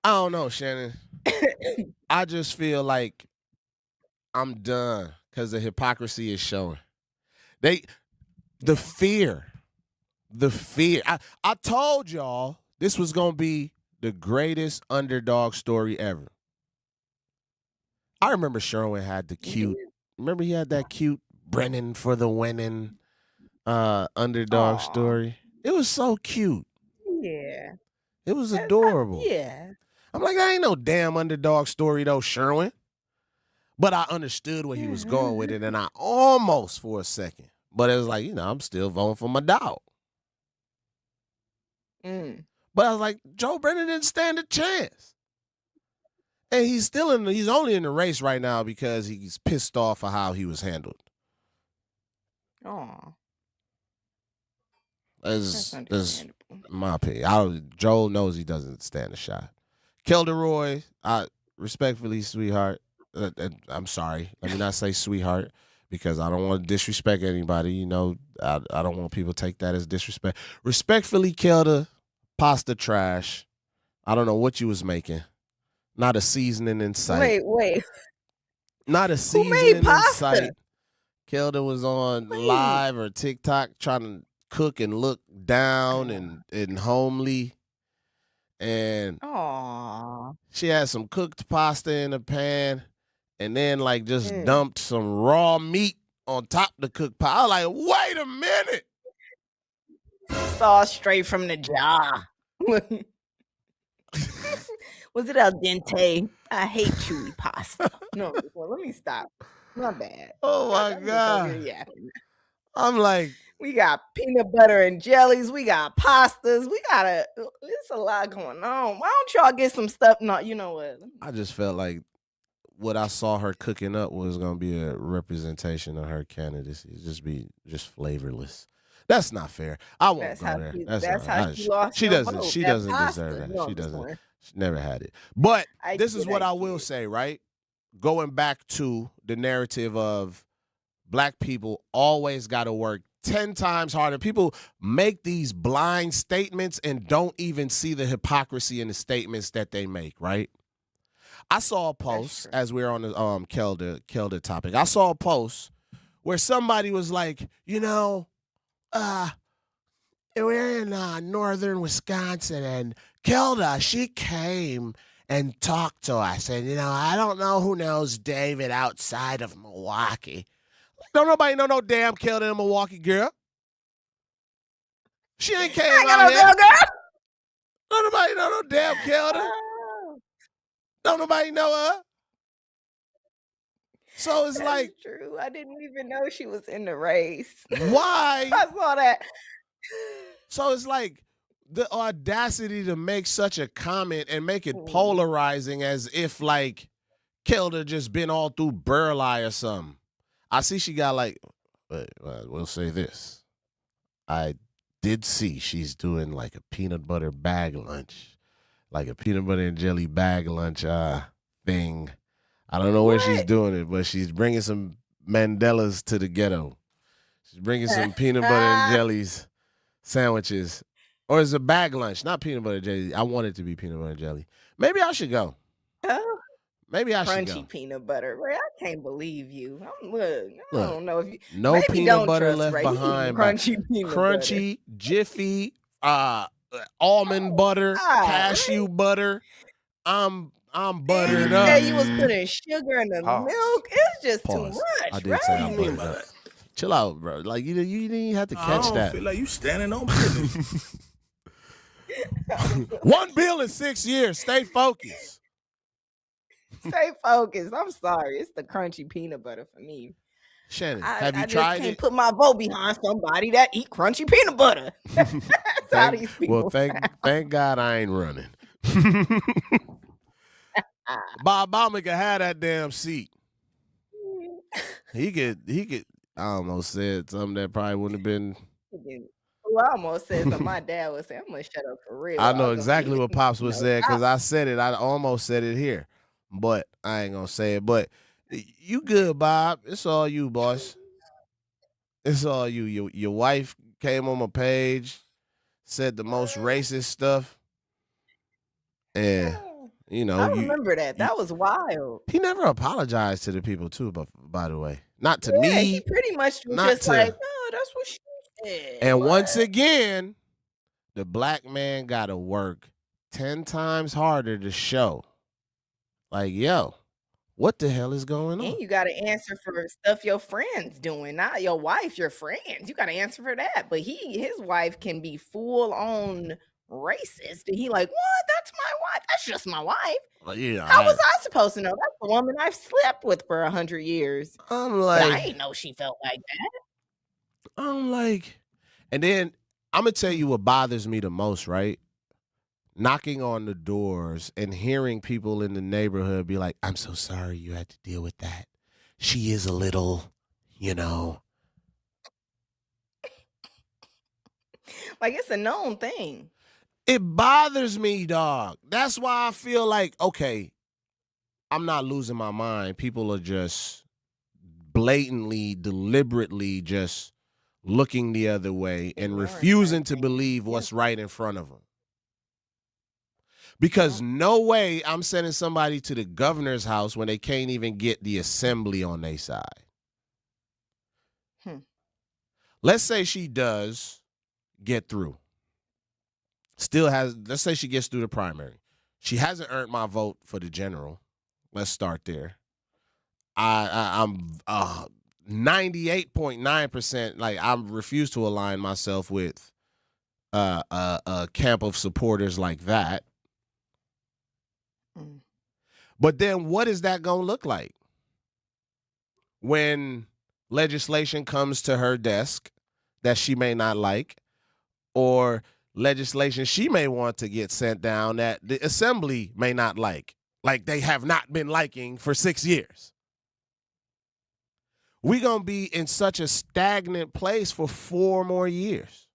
I don't know, Shannon. I just feel like I'm done because the hypocrisy is showing. The fear. I told y'all this was going to be the greatest underdog story ever. I remember Sherwin had the cute. Remember he had that cute Brennan for the winning underdog story. It was so cute. Yeah. It was adorable. Yeah. I'm like, I ain't no damn underdog story though, Sherwin. But I understood where he was going with it, and I almost for a second. But it was like, I'm still voting for my dog. But I was like, Joe Brennan didn't stand a chance. And he's only in the race right now because he's pissed off at how he was handled. Oh. That's my opinion. Joel knows he doesn't stand a shot. Kilderoy, respectfully, sweetheart, I'm sorry. Let me not say sweetheart because I don't want to disrespect anybody. I don't want people to take that as disrespect. Respectfully, Kelda, pasta trash. I don't know what you was making. Not a seasoning in sight. Wait. Not a seasoning in sight. Kelda was on live or TikTok trying to cook and look down and homely. And she had some cooked pasta in a pan and then just dumped some raw meat on top of the cooked pasta. I was like, wait a minute. Sauce straight from the jar. Was it al dente? I hate chewy pasta. No, let me stop. My bad. Oh my God. I'm like, we got peanut butter and jellies. We got pastas. It's a lot going on. Why don't y'all get some stuff? No, you know what? I just felt like what I saw her cooking up was going to be a representation of her candidacy. Just flavorless. That's not fair. I won't go there. That's how she lost. She doesn't deserve that. No, she doesn't. She never had it. But this is what I will say, right? Going back to the narrative of black people always got to work 10 times harder. People make these blind statements and don't even see the hypocrisy in the statements that they make, right? I saw a post as we're on the Kelda topic. I saw a post where somebody was like, we're in northern Wisconsin, and Kelda, she came and talked to us. And, I don't know who knows David outside of Milwaukee. Don't nobody know no damn Kelda in Milwaukee, girl. She ain't came out here. Don't nobody know no damn Kelda. Don't nobody know her. So it's That's true. I didn't even know she was in the race. Why? I saw that. So it's like the audacity to make such a comment and make it polarizing as if Kelda just been all through Burleigh or something. I see she got we'll say this. I did see she's doing a peanut butter bag lunch, a peanut butter and jelly bag lunch thing. I don't know where she's doing it, but she's bringing some Mandelas to the ghetto. She's bringing some peanut butter and jellies sandwiches. Or is it a bag lunch, not peanut butter jelly. I want it to be peanut butter jelly. Maybe I should go. Maybe I should go. Crunchy peanut butter. Ray, I can't believe you. I don't know if you. No peanut butter left Ray. behind. Crunchy peanut butter. Jiffy, almond butter, cashew butter. I'm buttered up. Yeah, you was putting sugar in the milk. It's just too much. I did say I'm buttered up. Chill out, bro. You didn't even have to catch that. I feel like you standing on business. 1 bill in 6 years. Stay focused. Stay focused. I'm sorry. It's the crunchy peanut butter for me. Shannon, have you tried it? I can't put my vote behind somebody that eat crunchy peanut butter. That's how these people thank God I ain't running. Bob Obama could have that damn seat. He could. I almost said something that probably wouldn't have been. Well, I almost said something my dad would say. I'm gonna shut up for real. I know exactly what Pops would say because I said it. I almost said it here, but I ain't gonna say it. But you good, Bob? It's all you, boss. It's all you. Your wife came on my page, said the most racist stuff, and I remember that. That was wild. He never apologized to the people too, but by the way, not to me. He pretty much was just that's what she said. And once again, the black man got to work 10 times harder to show. Yo, what the hell is going on? And you got to answer for stuff your friends doing, not your wife, your friends. You got to answer for that. But his wife can be full on racist. And he what? That's my wife. That that's just my wife. Yeah, How was I supposed to know? That's the woman I've slept with for 100 years. I'm But I like, ain't know she felt like that. I'm like, and then I'm gonna tell you what bothers me the most, right? Knocking on the doors and hearing people in the neighborhood be like, I'm so sorry you had to deal with that. She is a little, you know. Like, it's a known thing. It bothers me, dog. That's why I feel like, okay, I'm not losing my mind. People are just blatantly, deliberately just looking the other way and refusing to believe what's right in front of them. Because no way I'm sending somebody to the governor's house when they can't even get the assembly on their side. Let's say she does get through. Let's say she gets through the primary. She hasn't earned my vote for the general. Let's start there. I'm 98.9%, like, I refuse to align myself with a camp of supporters like that. But then what is that going to look like when legislation comes to her desk that she may not like, or legislation she may want to get sent down that the assembly may not like they have not been liking for 6 years? We're going to be in such a stagnant place for 4 more years.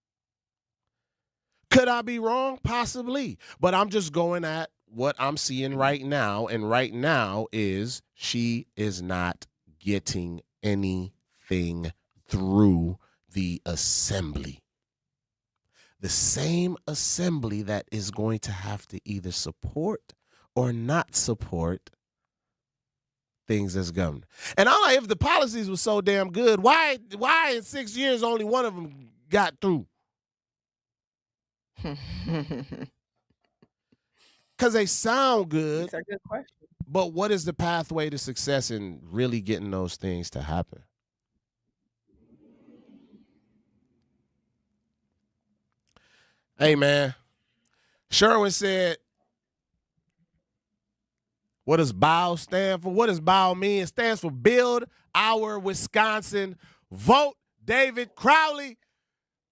Could I be wrong? Possibly. But I'm just going at what I'm seeing right now, and right now is she is not getting anything through the assembly. The same assembly that is going to have to either support or not support things as governor. And I'm like, if the policies were so damn good, why in 6 years only one of them got through? Because they sound good. That's a good question. But what is the pathway to success in really getting those things to happen? Hey, man. Sherwin said, what does BOW stand for? What does BOW mean? It stands for Build Our Wisconsin. Vote David Crowley.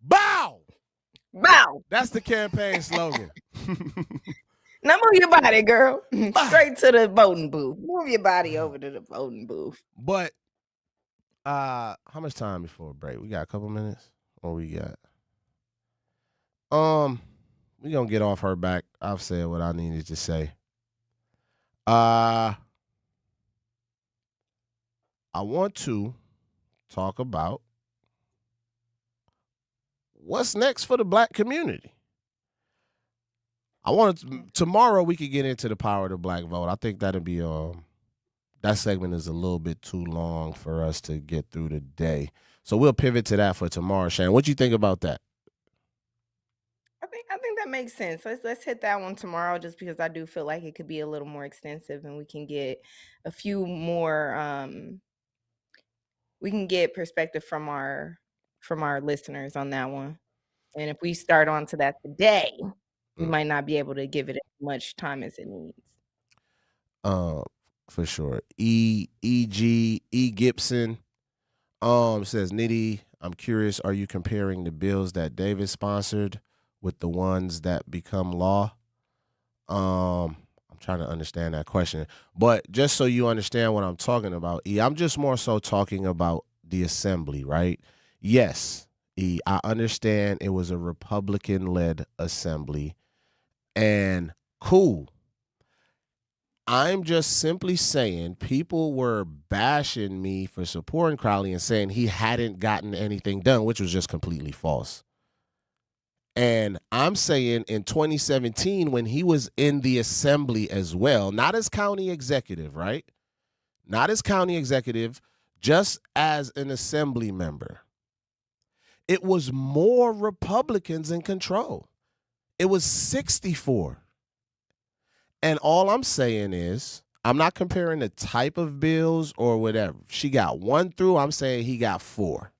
BOW! BOW! That's the campaign slogan. Now move your body, girl. Straight to the voting booth. Move your body over to the voting booth. But how much time before break? We got a couple minutes? Or we got? We gonna get off her back. I've said what I needed to say. I want to talk about what's next for the black community. Tomorrow we could get into the power of the black vote. I think that'd be that segment is a little bit too long for us to get through today. So we'll pivot to that for tomorrow. Shannon, what do you think about that? I think that makes sense. Let's hit that one tomorrow, just because I do feel like it could be a little more extensive, and we can get a few more. We can get perspective from our listeners on that one. And if we start on to that today, we might not be able to give it as much time as it needs. For sure. E Gibson says, Nitty, I'm curious, are you comparing the bills that David sponsored with the ones that become law? I'm trying to understand that question. But just so you understand what I'm talking about, E, I'm just more so talking about the assembly, right? Yes, E, I understand it was a Republican-led assembly. And cool. I'm just simply saying people were bashing me for supporting Crowley and saying he hadn't gotten anything done, which was just completely false. And I'm saying in 2017, when he was in the assembly as well, not as county executive, right? Not as county executive, just as an assembly member, it was more Republicans in control. It was 64. And all I'm saying is, I'm not comparing the type of bills or whatever. She got 1 through, I'm saying he got 4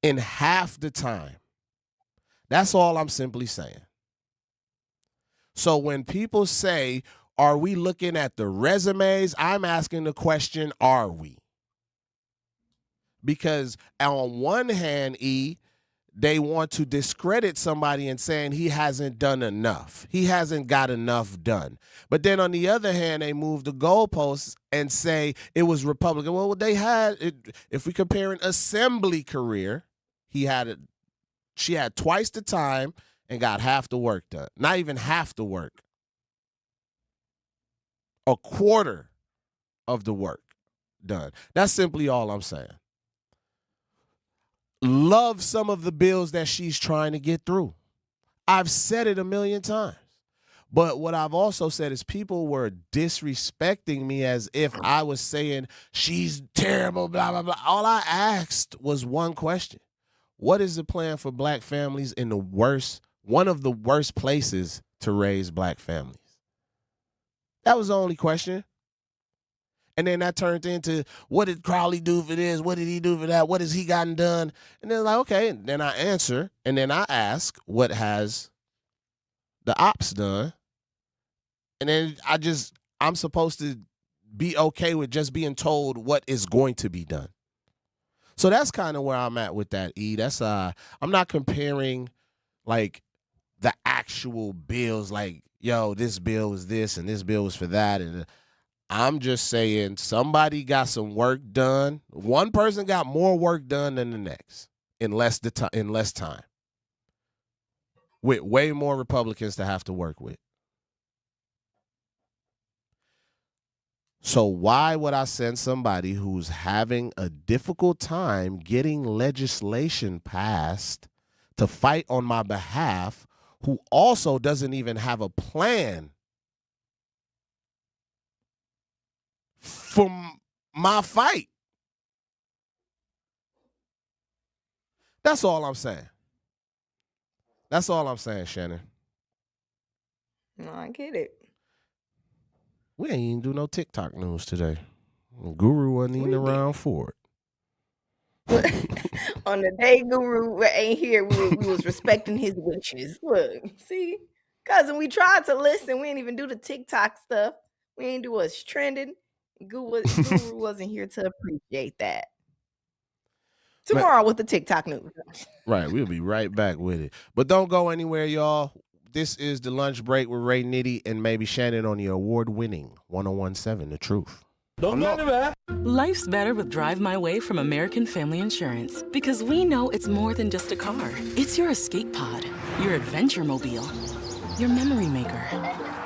in half the time. That's all I'm simply saying. So when people say, are we looking at the resumes? I'm asking the question, are we? Because on one hand, they want to discredit somebody and saying he hasn't done enough. He hasn't got enough done. But then on the other hand, they move the goalposts and say it was Republican. Well, they had, if we compare an assembly career, she had twice the time and got half the work done. Not even half the work. A quarter of the work done. That's simply all I'm saying. Love some of the bills that she's trying to get through. I've said it a million times. But what I've also said is people were disrespecting me as if I was saying she's terrible, blah, blah, blah. All I asked was one question. What is the plan for black families in one of the worst places to raise black families? That was the only question. And then that turned into, what did Crowley do for this? What did he do for that? What has he gotten done? And then like, okay, and then I answer, and then I ask, what has the ops done? And then I'm supposed to be okay with just being told what is going to be done. So that's kind of where I'm at with that, E. That's I'm not comparing like the actual bills, like, yo, this bill was this and this bill was for that, and I'm just saying somebody got some work done. One person got more work done than the next in less time. With way more Republicans to have to work with. So why would I send somebody who's having a difficult time getting legislation passed to fight on my behalf, who also doesn't even have a plan for my fight? That's all I'm saying. That's all I'm saying, Shannon. No, I get it. We ain't even do no TikTok news today. Guru wasn't even around for it. On the day Guru ain't here, we was respecting his wishes. Look, see? Cousin, we tried to listen. We didn't even do the TikTok stuff. We ain't do what's trending. Guru wasn't here to appreciate that. Tomorrow with the TikTok news. Right, we'll be right back with it. But don't go anywhere, y'all. This is the lunch break with Ray Nitty and maybe Shannon on the award-winning 101.7 The Truth. Life's better with Drive My Way from American Family Insurance, because we know it's more than just a car. It's your escape pod, your adventure mobile, your memory maker.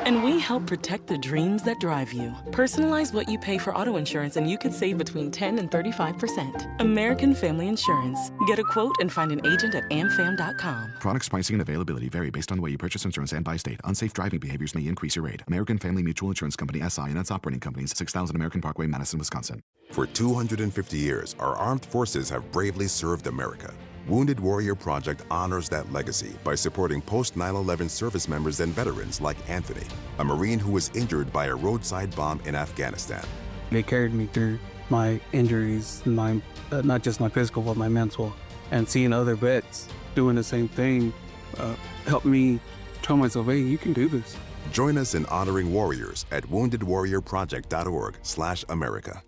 And we help protect the dreams that drive you. Personalize what you pay for auto insurance and you could save between 10 and 35%. American Family Insurance. Get a quote and find an agent at amfam.com. Products, pricing, and availability vary based on the way you purchase insurance and by state. Unsafe driving behaviors may increase your rate. American Family Mutual Insurance Company, SI, and its operating companies, 6000 American Parkway, Madison, Wisconsin. For 250 years, our armed forces have bravely served America. Wounded Warrior Project honors that legacy by supporting post-9/11 service members and veterans like Anthony, a Marine who was injured by a roadside bomb in Afghanistan. They carried me through my injuries, not just my physical, but my mental. And seeing other vets doing the same thing helped me tell myself, hey, you can do this. Join us in honoring warriors at woundedwarriorproject.org/America.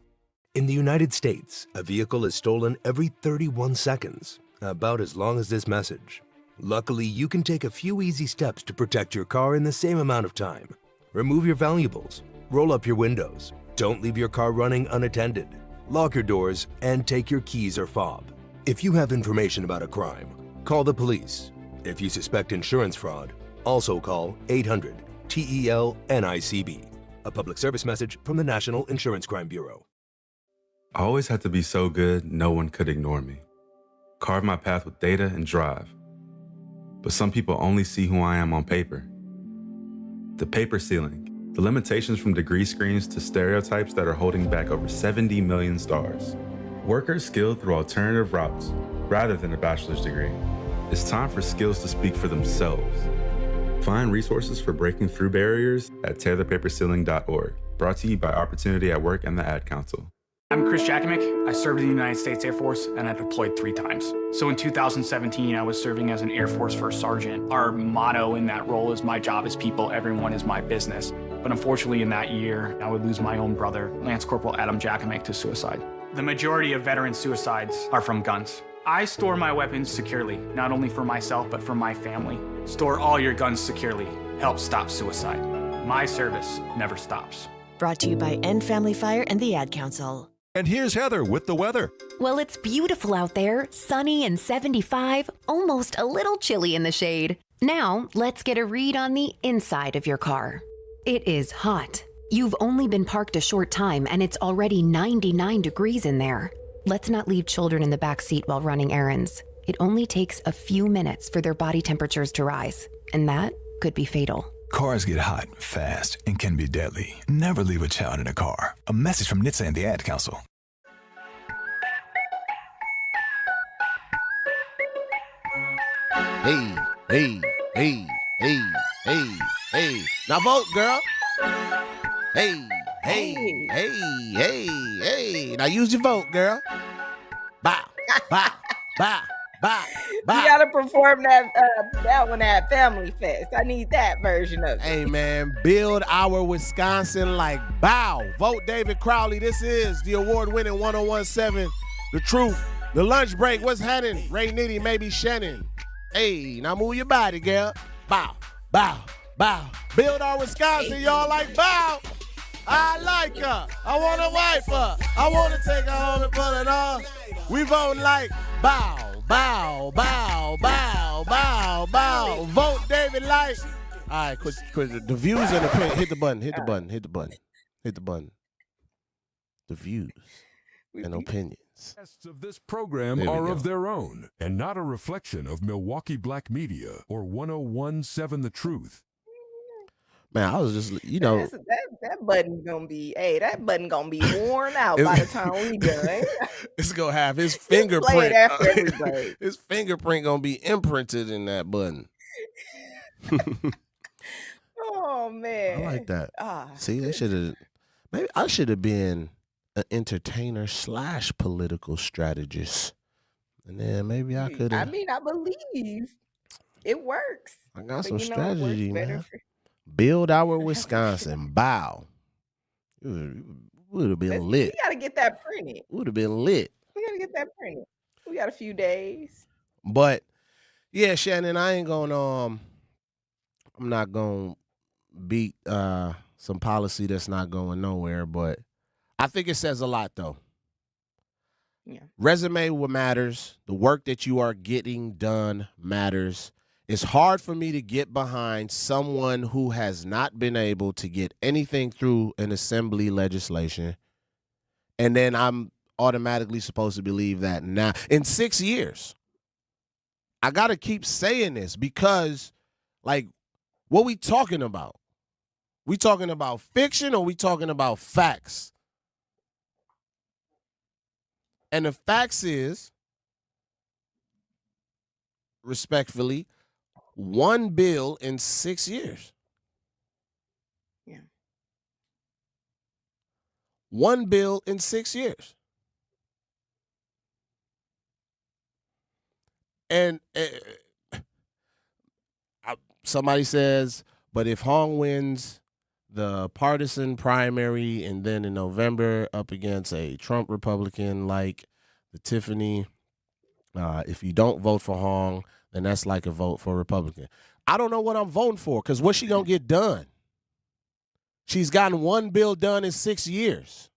In the United States, a vehicle is stolen every 31 seconds. About as long as this message. Luckily, you can take a few easy steps to protect your car in the same amount of time. Remove your valuables, roll up your windows, don't leave your car running unattended, lock your doors, and take your keys or fob. If you have information about a crime, call the police. If you suspect insurance fraud, also call 800-TEL-NICB. A public service message from the National Insurance Crime Bureau. I always had to be so good, no one could ignore me. Carve my path with data and drive. But some people only see who I am on paper. The paper ceiling, the limitations from degree screens to stereotypes that are holding back over 70 million stars. Workers skilled through alternative routes rather than a bachelor's degree. It's time for skills to speak for themselves. Find resources for breaking through barriers at tearthepaperceiling.org. Brought to you by Opportunity at Work and the Ad Council. I'm Chris Jakovic. I served in the United States Air Force and I deployed 3 times. So in 2017, I was serving as an Air Force First Sergeant. Our motto in that role is my job is people, everyone is my business. But unfortunately in that year, I would lose my own brother, Lance Corporal Adam Jakovic, to suicide. The majority of veteran suicides are from guns. I store my weapons securely, not only for myself, but for my family. Store all your guns securely. Help stop suicide. My service never stops. Brought to you by End Family Fire and the Ad Council. And here's Heather with the weather. Well, it's beautiful out there, sunny and 75, almost a little chilly in the shade. Now, let's get a read on the inside of your car. It is hot. You've only been parked a short time and it's already 99 degrees in there. Let's not leave children in the back seat while running errands. It only takes a few minutes for their body temperatures to rise, and that could be fatal. Cars get hot, fast, and can be deadly. Never leave a child in a car. A message from NHTSA and the Ad Council. Hey, hey, hey, hey, hey, hey. Now vote, girl. Hey, hey, hey, hey, hey. Now use your vote, girl. Bow, bow, bow, bow, bow. You gotta perform that one at Family Fest. I need that version of it. Hey, man, build our Wisconsin like bow. Vote David Crowley. This is the award-winning 1017, The Truth. The Lunch Break. What's happening? Ray Nitty, maybe Shannon. Hey, now move your body, girl. Bow, bow, bow. Build our Wisconsin, y'all like bow. I like her. I want to wife her. I want to take her home and pull it off. We vote like bow, bow, bow, bow, bow, bow. Vote David like. All right, quit the views and the opinion. Hit the button, hit the button, hit the button, hit the button. The views and opinions. Guests of this program are of their own and not a reflection of Milwaukee Black Media or 1017 The Truth. Man, I was just, that button gonna be, that button gonna be worn out by the time we done. It's gonna have his fingerprint. Play it after everybody. His fingerprint gonna be imprinted in that button. Oh man, I like that. See, they should have. Maybe I should have been an entertainer / political strategist, and then maybe I could have. I mean, I believe it works. I got some strategy, man. Build our Wisconsin. Bow. Would have been lit. We gotta get that printed. Would have been lit. We gotta get that printed. We got a few days. But yeah, Shannon, I ain't gonna. I'm not gonna beat some policy that's not going nowhere, but I think it says a lot, though. Yeah. Resume what matters. The work that you are getting done matters. It's hard for me to get behind someone who has not been able to get anything through an assembly legislation, and then I'm automatically supposed to believe that now. In 6 years, I got to keep saying this because, like, what we talking about? We talking about fiction or we talking about facts? And the facts is, respectfully, one bill in 6 years. Yeah. One bill in 6 years. And somebody says, but if Hong wins the partisan primary and then in November up against a Trump Republican like the Tiffany, if you don't vote for Hong, then that's like a vote for a Republican. I don't know what I'm voting for because what's she going to get done? She's gotten one bill done in 6 years.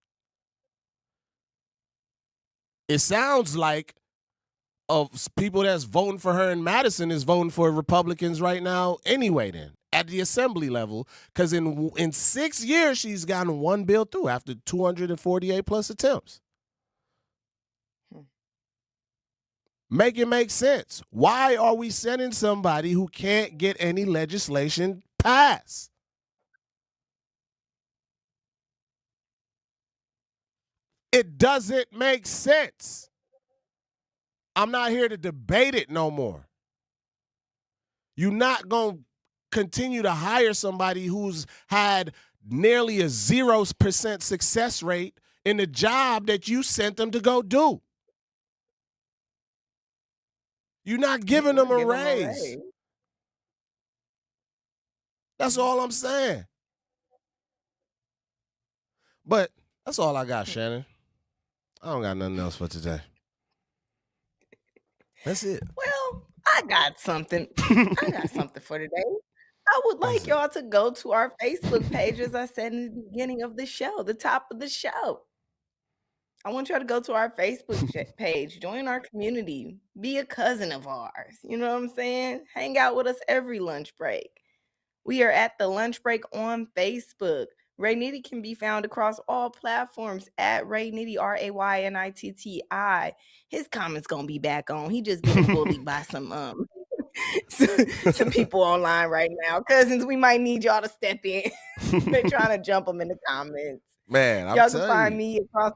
It sounds like of people that's voting for her in Madison is voting for Republicans right now anyway then at the assembly level because in 6 years she's gotten one bill through after 248 plus attempts. Make it make sense. Why are we sending somebody who can't get any legislation passed? It doesn't make sense. I'm not here to debate it no more. You're not going to continue to hire somebody who's had nearly a 0% success rate in the job that you sent them to go do. You're not giving them a raise. That's all I'm saying. But that's all I got, Shannon. I don't got nothing else for today. That's it. Well, I got something. I got something for today. I would like y'all to go to our Facebook page, as I said in the beginning of the show, the top of the show. I want y'all to go to our Facebook page, join our community, be a cousin of ours. You know what I'm saying? Hang out with us every lunch break. We are at the lunch break on Facebook. Ray Nitty can be found across all platforms at Ray Nitty, RAYNITTI. His comment's gonna be back on. He just getting bullied by some people online right now. Cousins, we might need y'all to step in. They're trying to jump them in the comments. Man, y'all can find me across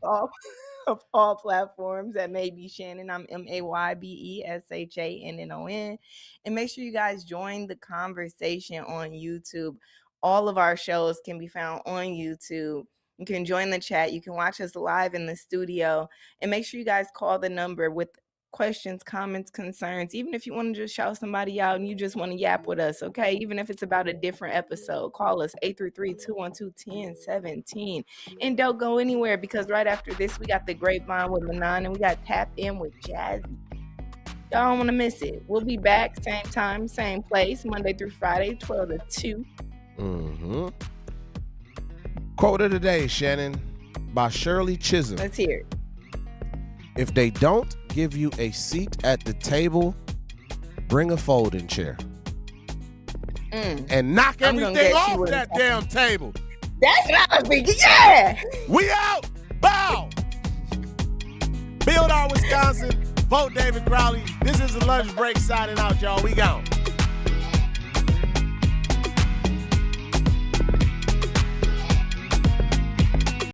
all platforms at Maybe Shannon. I'm MAYBESHANNON. And make sure you guys join the conversation on YouTube. All of our shows can be found on YouTube. You can join the chat. You can watch us live in the studio. And make sure you guys call the number with questions, comments, concerns. Even if you want to just shout somebody out and you just want to yap with us, okay? Even if it's about a different episode, call us 833-212-1017. And don't go anywhere, because right after this, we got the Grapevine with Manon and we got Tap In with Jazzy. Y'all don't want to miss it. We'll be back same time, same place, Monday through Friday, 12 to 2. Mm-hmm. Quote of the day, Shannon, by Shirley Chisholm. Let's hear it. If they don't give you a seat at the table, bring a folding chair. And knock everything off that damn table. That's what I was thinking. Yeah! We out! Bow! Build our Wisconsin. Vote David Crowley. This is the lunch break signing out, y'all. We gone.